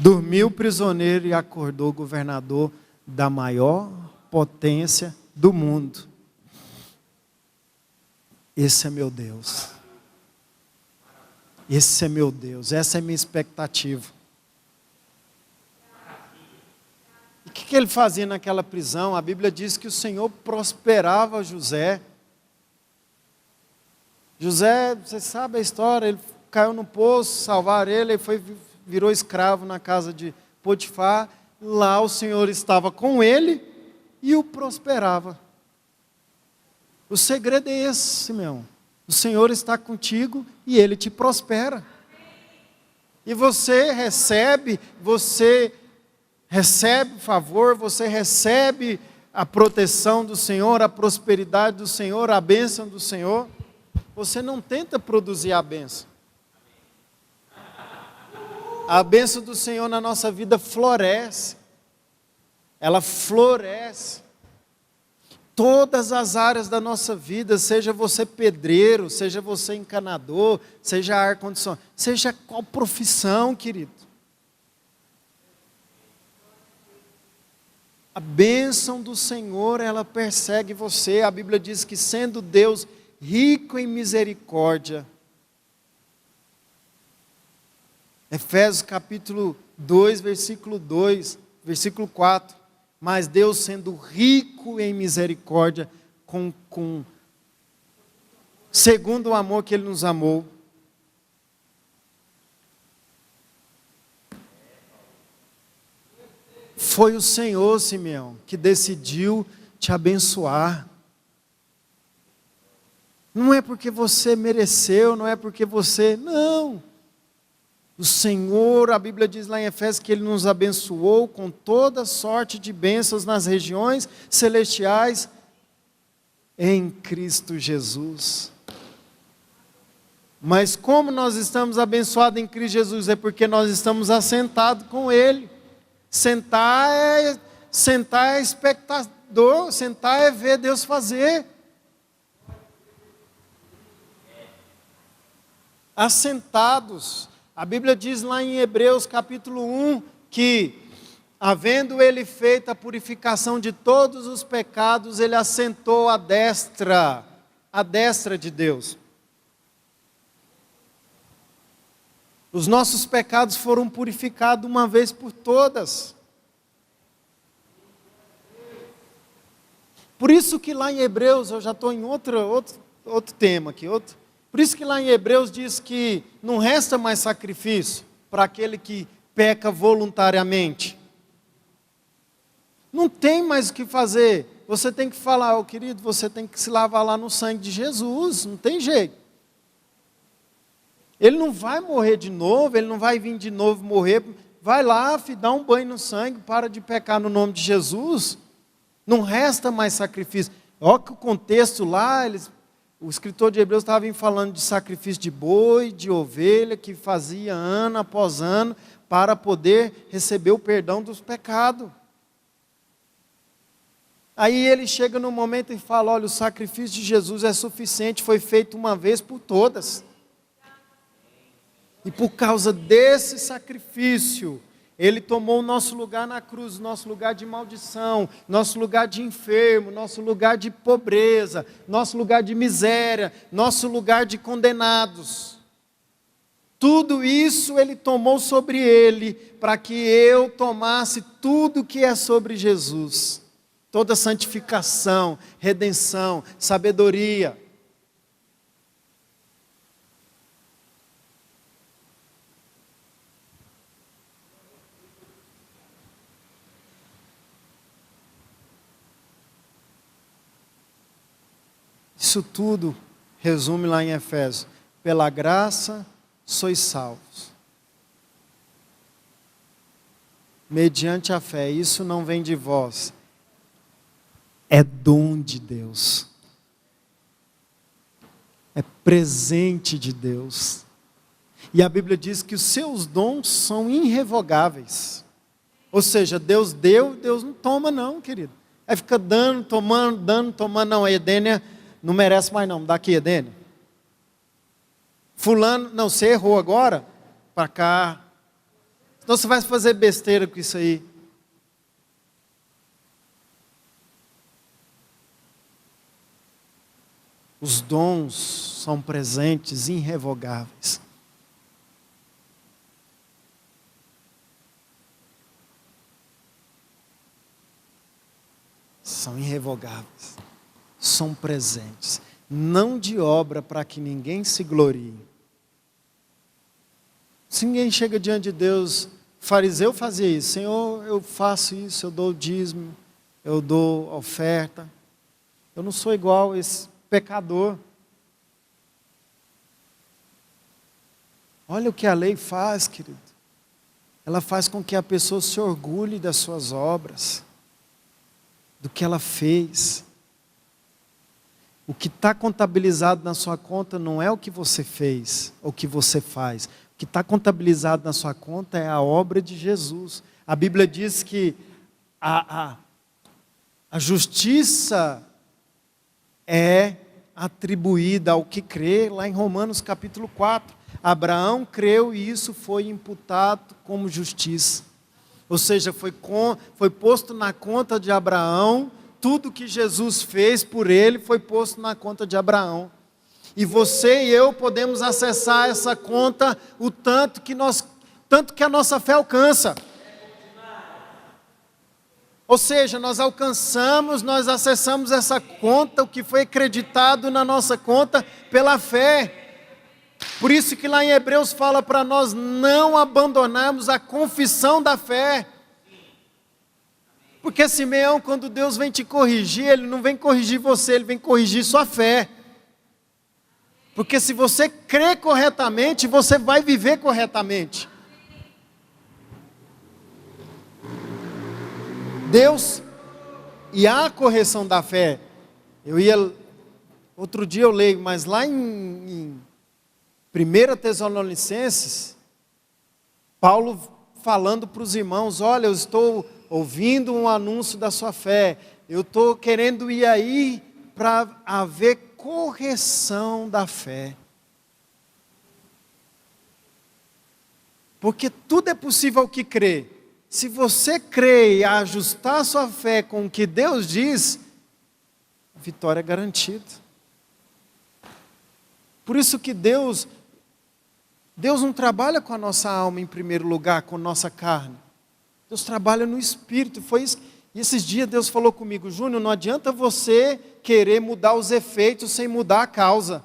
Dormiu prisioneiro e acordou governador da maior potência do mundo. Esse é meu Deus. Esse é meu Deus. Essa é minha expectativa. E o que ele fazia naquela prisão? A Bíblia diz que o Senhor prosperava José. José, você sabe a história, ele caiu no poço, salvaram ele, virou escravo na casa de Potifar, lá o Senhor estava com ele e o prosperava. O segredo é esse, Simeão. O Senhor está contigo e Ele te prospera. E você recebe o favor, você recebe a proteção do Senhor, a prosperidade do Senhor, a bênção do Senhor. Você não tenta produzir a bênção. A bênção do Senhor na nossa vida floresce. Ela floresce. Todas as áreas da nossa vida, seja você pedreiro, seja você encanador, seja ar-condicionado, seja qual profissão, querido. A bênção do Senhor, ela persegue você. A Bíblia diz que sendo Deus rico em misericórdia. Efésios capítulo 2, versículo 2, versículo 4. Mas Deus sendo rico em misericórdia, segundo o amor que Ele nos amou. Foi o Senhor, Simeão, que decidiu te abençoar. Não é porque você mereceu, não é porque você... Não. O Senhor, a Bíblia diz lá em Efésios que Ele nos abençoou com toda sorte de bênçãos nas regiões celestiais em Cristo Jesus. Mas como nós estamos abençoados em Cristo Jesus? É porque nós estamos assentados com Ele. Sentar é espectador, sentar é ver Deus fazer. Assentados. A Bíblia diz lá em Hebreus capítulo 1 que, havendo Ele feito a purificação de todos os pecados, Ele assentou à destra de Deus. Os nossos pecados foram purificados uma vez por todas. Por isso que lá em Hebreus, eu já estou em outro tema aqui, por isso que lá em Hebreus diz que não resta mais sacrifício para aquele que peca voluntariamente. Não tem mais o que fazer. Você tem que falar, querido, você tem que se lavar lá no sangue de Jesus, não tem jeito. Ele não vai morrer de novo, ele não vai vir de novo morrer. Vai lá, dá um banho no sangue, para de pecar no nome de Jesus. Não resta mais sacrifício. Olha que o contexto lá, o escritor de Hebreus estava falando de sacrifício de boi, de ovelha, que fazia ano após ano, para poder receber o perdão dos pecados. Aí ele chega no momento e fala, olha, o sacrifício de Jesus é suficiente, foi feito uma vez por todas. E por causa desse sacrifício, Ele tomou o nosso lugar na cruz, nosso lugar de maldição, nosso lugar de enfermo, nosso lugar de pobreza, nosso lugar de miséria, nosso lugar de condenados. Tudo isso Ele tomou sobre Ele, para que eu tomasse tudo que é sobre Jesus. Toda santificação, redenção, sabedoria. Isso tudo resume lá em Efésios. Pela graça sois salvos. Mediante a fé. Isso não vem de vós. É dom de Deus. É presente de Deus. E a Bíblia diz que os seus dons são irrevogáveis. Ou seja, Deus deu, Deus não toma não, querido. Aí fica dando, tomando, não. A Edênia não merece mais não, daqui Edênia. Fulano, não, você errou agora, para cá. Então você vai fazer besteira com isso aí. Os dons são presentes irrevogáveis. São irrevogáveis. São presentes. Não de obra para que ninguém se glorie. Se ninguém chega diante de Deus O fariseu fazia isso. Senhor, eu faço isso, eu dou o dízimo, eu dou a oferta. Eu não sou igual a esse pecador. Olha o que a lei faz, querido. Ela faz com que a pessoa se orgulhe das suas obras, do que ela fez. O que está contabilizado na sua conta não é o que você fez, ou o que você faz. O que está contabilizado na sua conta é a obra de Jesus. A Bíblia diz que a justiça é atribuída ao que crê, lá em Romanos capítulo 4. Abraão creu e isso foi imputado como justiça. Ou seja, foi posto na conta de Abraão. Tudo que Jesus fez por ele foi posto na conta de Abraão. E você e eu podemos acessar essa conta o tanto que a nossa fé alcança. Ou seja, nós acessamos essa conta, o que foi acreditado na nossa conta pela fé. Por isso que lá em Hebreus fala para nós não abandonarmos a confissão da fé. Porque Simeão, quando Deus vem te corrigir, Ele não vem corrigir você, Ele vem corrigir sua fé. Porque se você crê corretamente, você vai viver corretamente. Deus, e a correção da fé, outro dia eu leio, mas lá em 1 Tessalonicenses, Paulo falando para os irmãos, olha, eu estou ouvindo um anúncio da sua fé, eu estou querendo ir aí para haver correção da fé. Porque tudo é possível ao que crê. Se você crê e ajustar a sua fé com o que Deus diz, a vitória é garantida. Por isso que Deus não trabalha com a nossa alma em primeiro lugar, com a nossa carne. Deus trabalha no Espírito. Foi isso. E esses dias Deus falou comigo, Júnior, não adianta você querer mudar os efeitos sem mudar a causa.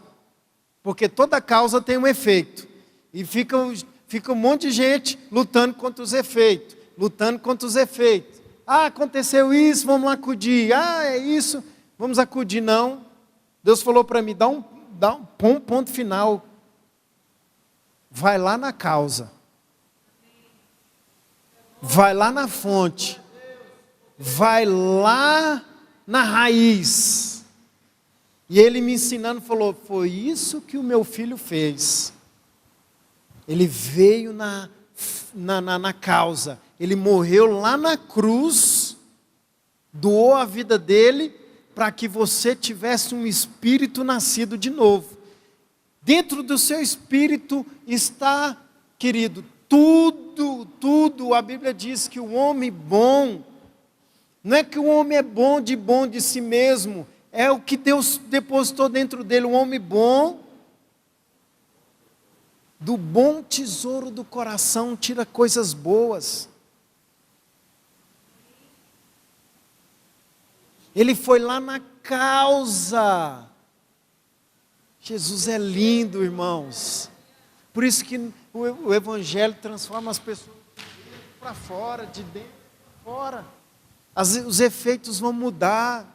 Porque toda causa tem um efeito. E fica um monte de gente lutando contra os efeitos. Ah, aconteceu isso, vamos lá acudir. Ah, é isso, vamos acudir. Não. Deus falou para mim, dá um ponto final. Vai lá na causa. Vai lá na fonte. Vai lá na raiz. E ele me ensinando falou, foi isso que o meu filho fez. Ele veio na causa. Ele morreu lá na cruz, doou a vida dele para que você tivesse um espírito nascido de novo. Dentro do seu espírito está, querido, tudo. A Bíblia diz que o homem bom, não é que o homem é bom de si mesmo, é o que Deus depositou dentro dele, o homem bom. Do bom tesouro do coração tira coisas boas. Ele foi lá na causa. Jesus é lindo, irmãos. Por isso que o Evangelho transforma as pessoas de dentro para fora, de dentro para fora. Os efeitos vão mudar.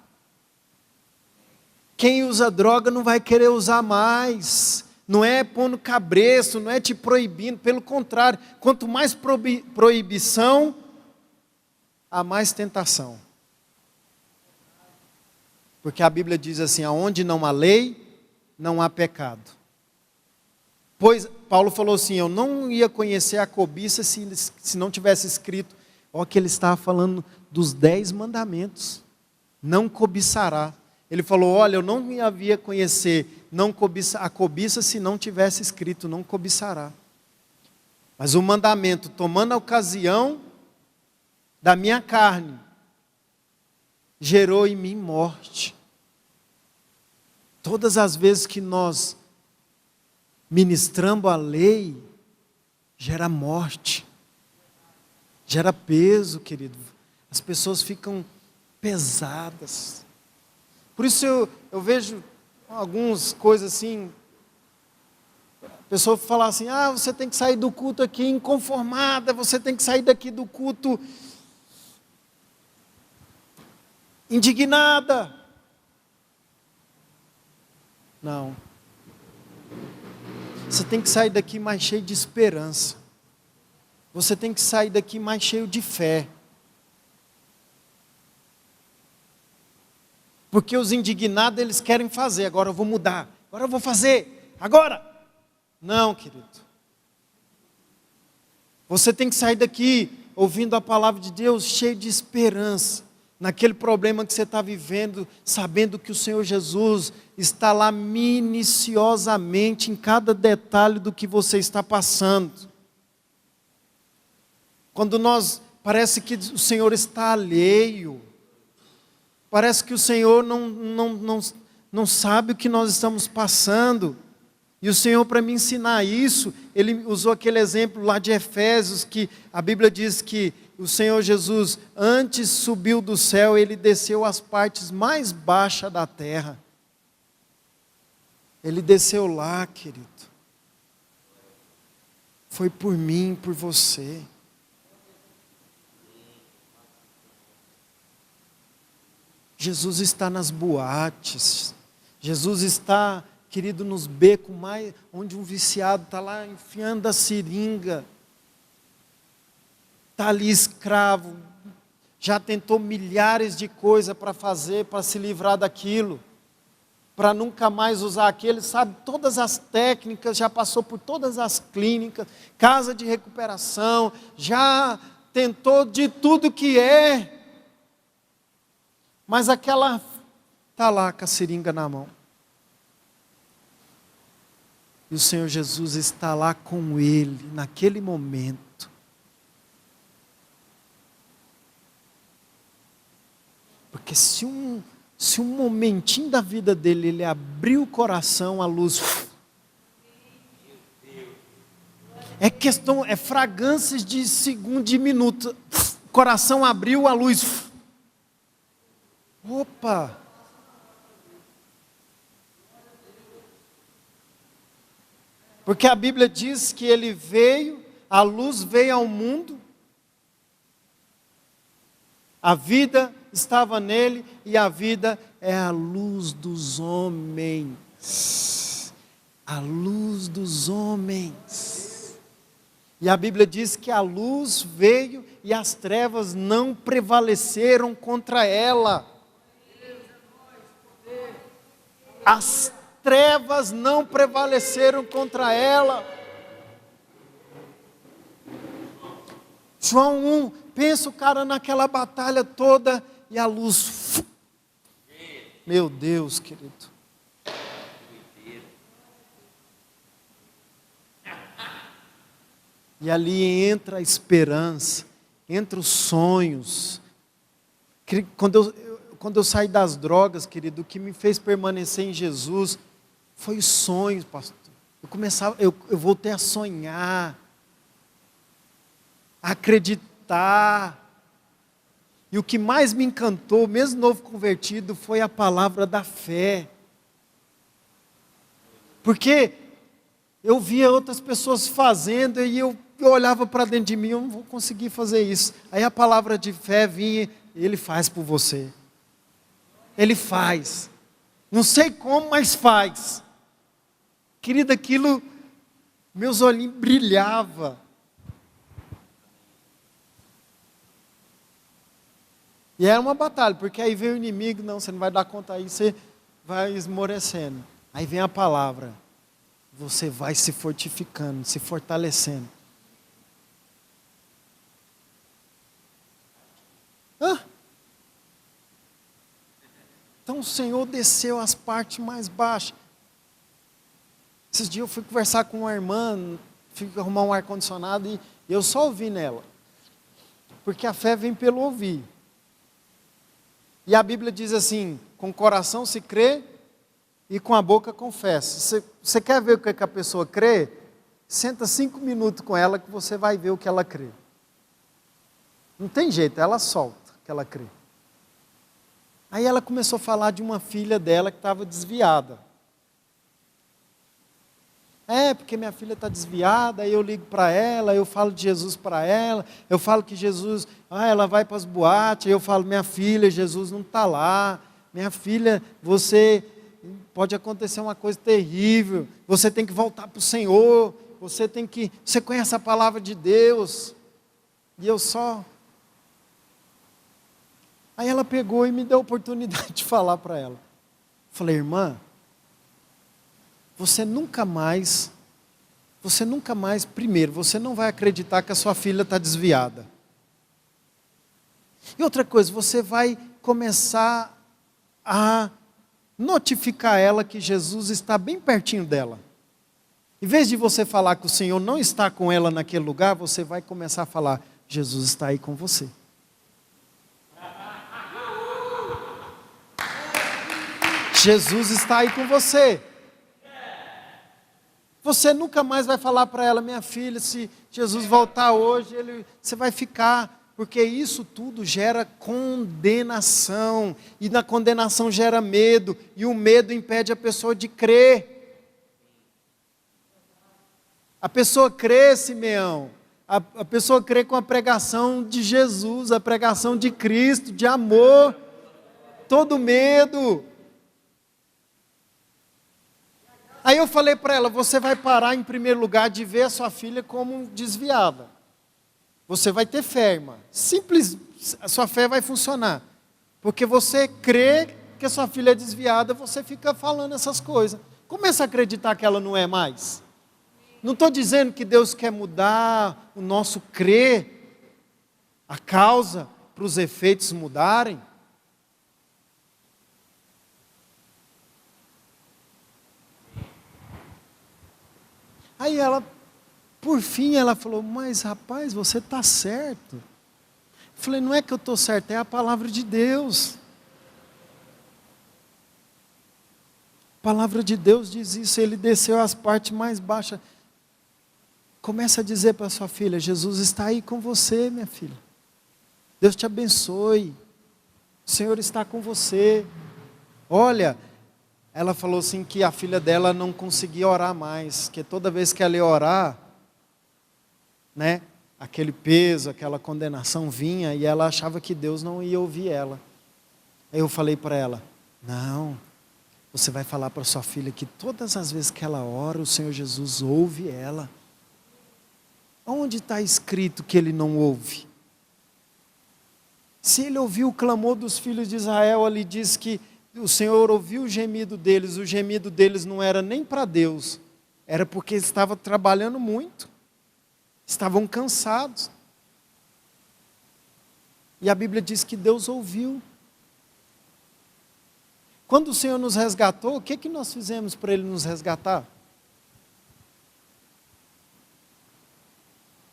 Quem usa droga não vai querer usar mais. Não é pondo cabresto, não é te proibindo. Pelo contrário, quanto mais proibição, há mais tentação. Porque a Bíblia diz assim, aonde não há lei, não há pecado. Pois, Paulo falou assim, eu não ia conhecer a cobiça se não tivesse escrito. Olha que ele estava falando dos 10 mandamentos. Não cobiçará. Ele falou, olha, eu não havia conhecer a cobiça se não tivesse escrito, não cobiçará. Mas o mandamento, tomando a ocasião da minha carne, gerou em mim morte. Todas as vezes que nós ministramos a lei, gera morte, gera peso, querido. As pessoas ficam pesadas. Por isso eu vejo algumas coisas assim, A pessoa fala assim, você tem que sair do culto aqui inconformada, você tem que sair daqui do culto indignada. Não. Você tem que sair daqui mais cheio de esperança. Você tem que sair daqui mais cheio de fé. Porque os indignados, eles querem fazer, agora eu vou mudar, agora eu vou fazer, agora. Não, querido. Você tem que sair daqui ouvindo a palavra de Deus cheio de esperança. Naquele problema que você está vivendo, sabendo que o Senhor Jesus está lá minuciosamente em cada detalhe do que você está passando. Quando parece que o Senhor está alheio, parece que o Senhor não sabe o que nós estamos passando. E o Senhor, para me ensinar isso, Ele usou aquele exemplo lá de Efésios, que a Bíblia diz que o Senhor Jesus, antes subiu do céu, Ele desceu às partes mais baixas da terra. Ele desceu lá, querido. Foi por mim, por você. Jesus está nas boates. Jesus está, querido, nos becos onde um viciado está lá enfiando a seringa. Está ali escravo. Já tentou milhares de coisas para fazer, para se livrar daquilo. Para nunca mais usar aquilo. Sabe todas as técnicas, já passou por todas as clínicas, casa de recuperação, já tentou de tudo que é. Mas aquela está lá com a seringa na mão. E o Senhor Jesus está lá com ele, naquele momento. Porque se um momentinho da vida dele, ele abriu o coração, a luz... É fragrâncias de segundo, de minuto. O coração abriu, a luz... Opa! Porque a Bíblia diz que ele veio, a luz veio ao mundo, a vida estava nele e a vida é a luz dos homens. A luz dos homens. E a Bíblia diz que a luz veio e as trevas não prevaleceram contra ela. As trevas não prevaleceram contra ela. João 1, pensa o cara naquela batalha toda e a luz. Meu Deus, querido. E ali entra a esperança, entra os sonhos. Quando eu saí das drogas, querido, o que me fez permanecer em Jesus foi os sonhos, pastor. Eu voltei a sonhar, a acreditar. E o que mais me encantou, mesmo novo convertido, foi a palavra da fé. Porque eu via outras pessoas fazendo e eu olhava para dentro de mim, eu não vou conseguir fazer isso. Aí a palavra de fé vinha, e Ele faz por você. Ele faz. Não sei como, mas faz. Querido, aquilo, meus olhinhos brilhavam. E era uma batalha, porque aí veio o inimigo, não, você não vai dar conta aí, você vai esmorecendo. Aí vem a palavra, você vai se fortificando, se fortalecendo. Então o Senhor desceu às partes mais baixas. Esses dias eu fui conversar com uma irmã, fui arrumar um ar-condicionado e eu só ouvi nela. Porque a fé vem pelo ouvir. E a Bíblia diz assim, com o coração se crê e com a boca confessa. Você quer ver o que a pessoa crê? Senta 5 minutos com ela que você vai ver o que ela crê. Não tem jeito, ela solta o que ela crê. Aí ela começou a falar de uma filha dela que estava desviada. Porque minha filha está desviada, aí eu ligo para ela, eu falo de Jesus para ela, eu falo que Jesus, ela vai para as boates, aí eu falo, minha filha, Jesus não está lá, minha filha, pode acontecer uma coisa terrível, você tem que voltar para o Senhor, você conhece a palavra de Deus, e eu só... Aí ela pegou e me deu a oportunidade de falar para ela. Falei, irmã, você nunca mais, primeiro, você não vai acreditar que a sua filha está desviada. E outra coisa, você vai começar a notificar ela que Jesus está bem pertinho dela. Em vez de você falar que o Senhor não está com ela naquele lugar, você vai começar a falar, Jesus está aí com você. Jesus está aí com você. Você nunca mais vai falar para ela, minha filha, se Jesus voltar hoje, você vai ficar, porque isso tudo gera condenação, e na condenação gera medo, e o medo impede a pessoa de crer. A pessoa crê, Simeão, a pessoa crê com a pregação de Jesus, a pregação de Cristo, de amor, todo medo. Aí eu falei para ela, você vai parar em primeiro lugar de ver a sua filha como desviada. Você vai ter fé, irmã. Simples, a sua fé vai funcionar. Porque você crê que a sua filha é desviada, você fica falando essas coisas. Começa a acreditar que ela não é mais. Não estou dizendo que Deus quer mudar o nosso crer, a causa para os efeitos mudarem. Aí ela, por fim, ela falou, mas rapaz, você está certo. Eu falei, não é que eu estou certo, é a palavra de Deus. A palavra de Deus diz isso, ele desceu às partes mais baixas. Começa a dizer para sua filha, Jesus está aí com você, minha filha. Deus te abençoe. O Senhor está com você. Olha... Ela falou assim que a filha dela não conseguia orar mais, que toda vez que ela ia orar, né, aquele peso, aquela condenação vinha e ela achava que Deus não ia ouvir ela. Aí eu falei para ela, não, você vai falar para sua filha que todas as vezes que ela ora, o Senhor Jesus ouve ela. Onde está escrito que Ele não ouve? Se Ele ouviu o clamor dos filhos de Israel, Ele diz que o Senhor ouviu o gemido deles não era nem para Deus, era porque eles estavam trabalhando muito, estavam cansados. E a Bíblia diz que Deus ouviu. Quando o Senhor nos resgatou, o que nós fizemos para Ele nos resgatar?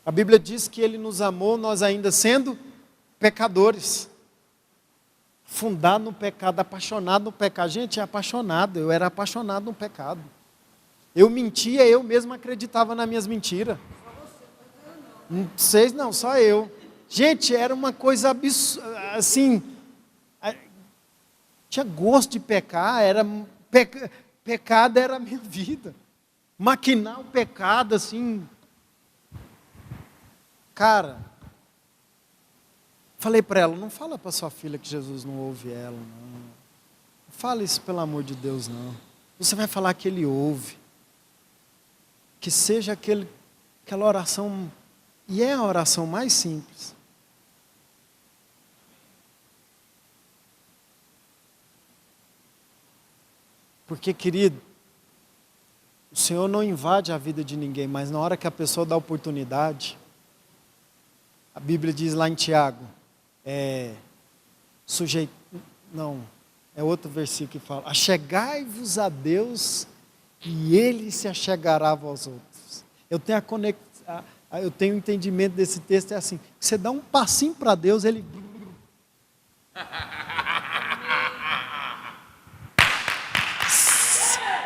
A Bíblia diz que Ele nos amou, nós ainda sendo pecadores. Fundado no pecado, apaixonado no pecado. Gente, é apaixonado, eu era apaixonado no pecado. Eu mentia, eu mesmo acreditava nas minhas mentiras. Vocês não, só eu. Gente, era uma coisa absurda, assim, tinha gosto de pecar, pecado era a minha vida. Maquinar o pecado, assim, cara... Falei para ela, não fala para sua filha que Jesus não ouve ela, não. Não fala isso pelo amor de Deus, não. Você vai falar que Ele ouve. Que seja aquela oração, e é a oração mais simples. Porque, querido, o Senhor não invade a vida de ninguém, mas na hora que a pessoa dá oportunidade, a Bíblia diz lá em Tiago, é outro versículo que fala, achegai-vos a Deus e Ele se achegará a vós outros. Eu tenho entendimento desse texto, é assim, você dá um passinho para Deus, Ele...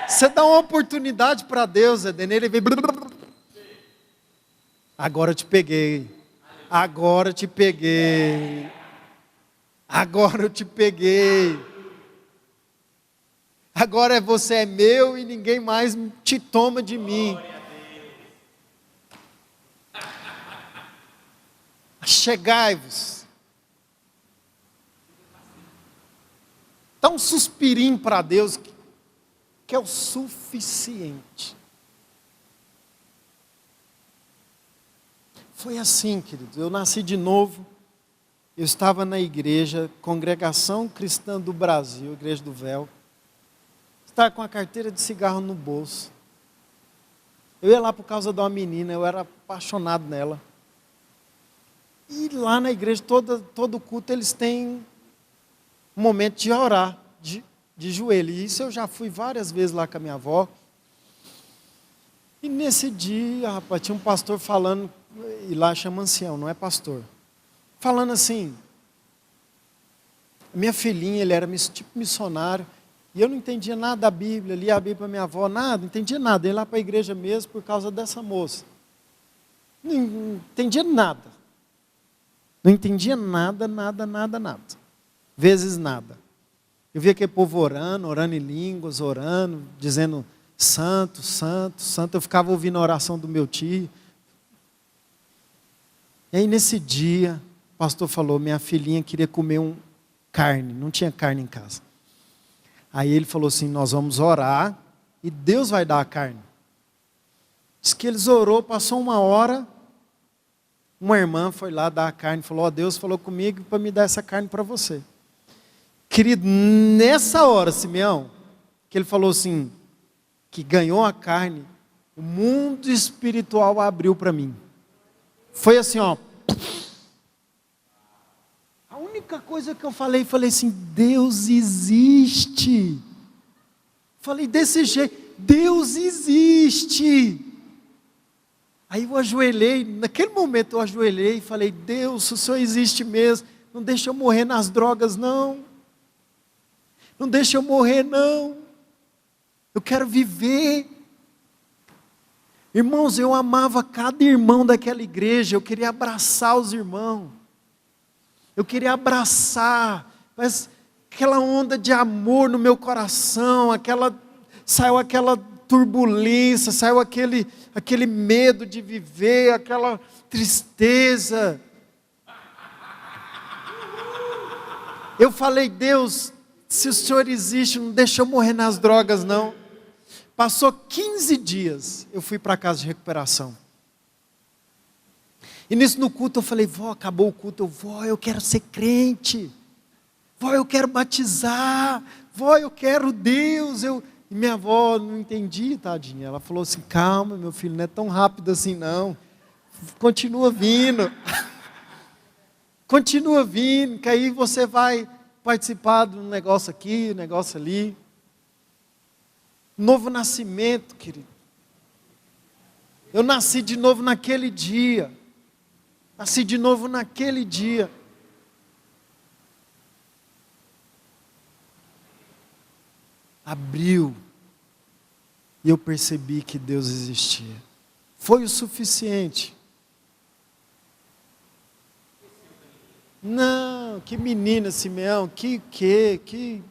Você dá uma oportunidade para Deus, Ele vem... Agora eu te peguei. Agora eu te peguei. Agora eu te peguei. Agora você é meu e ninguém mais te toma de mim. Chegai-vos. Dá um suspirinho para Deus, que é o suficiente. Foi assim, queridos. Eu nasci de novo. Eu estava na igreja, Congregação Cristã do Brasil, Igreja do Véu. Estava com a carteira de cigarro no bolso. Eu ia lá por causa de uma menina, eu era apaixonado nela. E lá na igreja, todo culto, eles têm um momento de orar, de joelho. E isso eu já fui várias vezes lá com a minha avó. E nesse dia, rapaz, tinha um pastor falando, e lá chama ancião, não é pastor. Falando assim, minha filhinha, ele era tipo missionário, e eu não entendia nada da Bíblia, lia a Bíblia para minha avó, nada, não entendia nada. Eu ia lá para a igreja mesmo por causa dessa moça. Não entendia nada. Não entendia nada. Vezes nada. Eu via aquele povo orando em línguas, orando, dizendo santo, santo, santo. Eu ficava ouvindo a oração do meu tio. E aí nesse dia, o pastor falou, minha filhinha queria comer carne, não tinha carne em casa. Aí ele falou assim, nós vamos orar e Deus vai dar a carne. Diz que eles orou, passou 1 hora, uma irmã foi lá dar a carne, falou, Deus falou comigo para me dar essa carne para você. Querido, nessa hora, Simeão, que ele falou assim, que ganhou a carne, o mundo espiritual abriu para mim. Foi assim, ó. A única coisa que eu falei assim, Deus existe. Falei desse jeito, Deus existe. Aí eu ajoelhei, naquele momento eu ajoelhei e falei, Deus, o Senhor existe mesmo, não deixa eu morrer nas drogas não. Não deixa eu morrer não. Eu quero viver. Irmãos, eu amava cada irmão daquela igreja, eu queria abraçar os irmãos. Eu queria abraçar, mas aquela onda de amor no meu coração, saiu aquela turbulência, saiu aquele medo de viver, aquela tristeza. Eu falei, Deus, se o Senhor existe, não deixa eu morrer nas drogas não. Passou 15 dias, eu fui para a casa de recuperação. E nisso no culto eu falei, vó, acabou o culto, vó, eu quero ser crente. Vó, eu quero batizar. Vó, eu quero Deus. E minha avó não entendi, tadinha. Ela falou assim, calma meu filho, não é tão rápido assim não. Continua vindo. Continua vindo, que aí você vai participar de um negócio aqui, um negócio ali. Novo nascimento, querido. Eu nasci de novo naquele dia. Nasci de novo naquele dia. Abriu. E eu percebi que Deus existia. Foi o suficiente. Não, que menina, Simeão, que...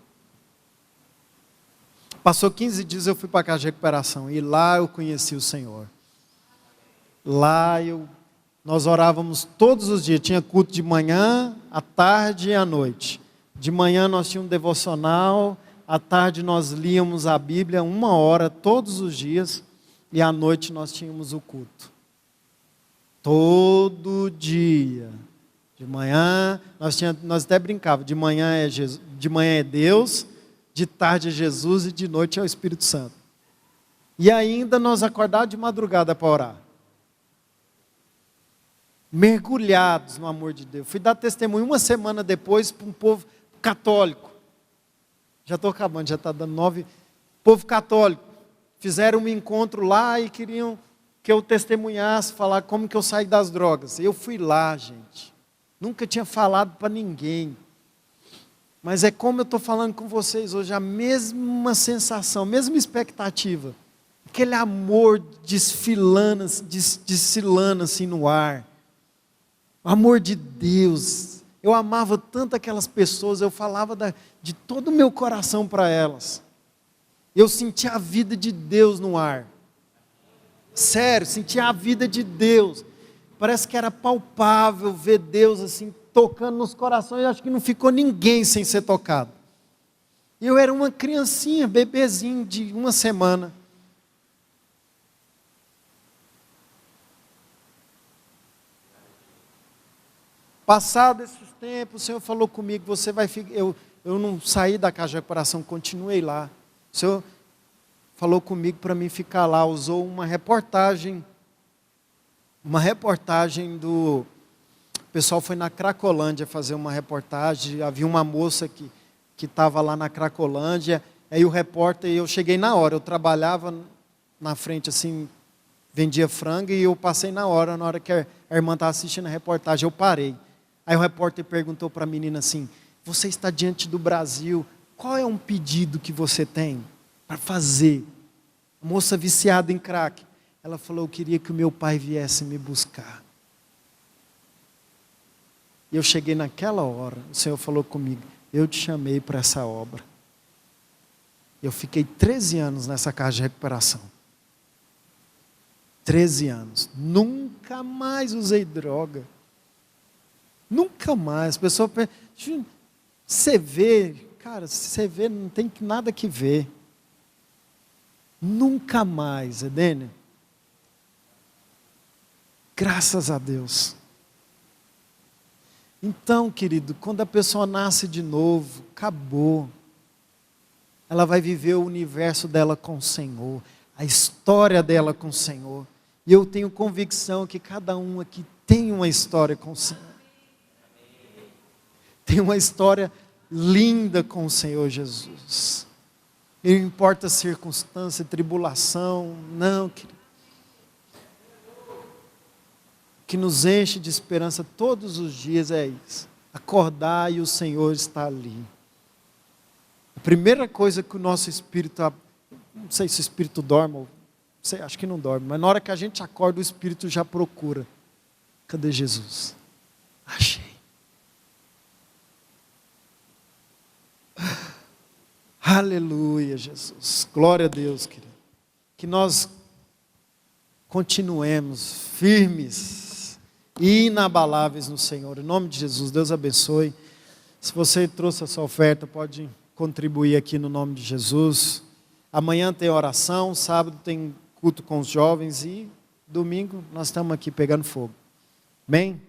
Passou 15 dias, eu fui para a casa de recuperação. E lá eu conheci o Senhor. Lá nós orávamos todos os dias. Tinha culto de manhã, à tarde e à noite. De manhã nós tínhamos um devocional. À tarde nós líamos a Bíblia 1 hora todos os dias. E à noite nós tínhamos o culto. Todo dia. De manhã, nós até brincávamos. De manhã é Deus. De tarde é Jesus e de noite é o Espírito Santo. E ainda nós acordávamos de madrugada para orar. Mergulhados no amor de Deus. Fui dar testemunho 1 semana depois para um povo católico. Já estou acabando, já está dando 9. Povo católico. Fizeram um encontro lá e queriam que eu testemunhasse, falar como que eu saí das drogas. Eu fui lá, gente. Nunca tinha falado para ninguém. Mas é como eu estou falando com vocês hoje, a mesma sensação, a mesma expectativa. Aquele amor desfilando assim no ar. O amor de Deus. Eu amava tanto aquelas pessoas, eu falava de todo o meu coração para elas. Eu senti a vida de Deus no ar. Sério, senti a vida de Deus. Parece que era palpável ver Deus assim, tocando nos corações. Acho que não ficou ninguém sem ser tocado. Eu era uma criancinha, bebezinho de 1 semana. Passado esses tempos, o Senhor falou comigo, você vai ficar... Eu não saí da casa de recuperação, continuei lá. O Senhor falou comigo para mim ficar lá, usou uma reportagem do... O pessoal foi na Cracolândia fazer uma reportagem, havia uma moça que estava lá na Cracolândia, aí o repórter, eu cheguei na hora, eu trabalhava na frente assim, vendia frango, e eu passei na hora que a irmã estava assistindo a reportagem, eu parei. Aí o repórter perguntou para a menina assim, você está diante do Brasil, qual é um pedido que você tem para fazer? A moça viciada em crack, ela falou, eu queria que o meu pai viesse me buscar. E eu cheguei naquela hora, o Senhor falou comigo, eu te chamei para essa obra. Eu fiquei 13 anos nessa casa de recuperação. 13 anos. Nunca mais usei droga. Nunca mais. A pessoa pensa, você vê, cara, você vê, não tem nada que ver. Nunca mais, Edênia. Graças a Deus. Então, querido, quando a pessoa nasce de novo, acabou. Ela vai viver o universo dela com o Senhor, a história dela com o Senhor. E eu tenho convicção que cada um aqui tem uma história com o Senhor. Tem uma história linda com o Senhor Jesus. Não importa a circunstância, tribulação, não, querido. O que nos enche de esperança todos os dias é isso. Acordar e o Senhor está ali. A primeira coisa que o nosso espírito, não sei se o espírito dorme, ou, sei, acho que não dorme, mas na hora que a gente acorda, o espírito já procura. Cadê Jesus? Achei. Aleluia, Jesus. Glória a Deus, querido. Que nós continuemos firmes e inabaláveis no Senhor. Em nome de Jesus, Deus abençoe. Se você trouxe a sua oferta, pode contribuir aqui no nome de Jesus. Amanhã tem oração, sábado tem culto com os jovens e domingo nós estamos aqui pegando fogo. Amém?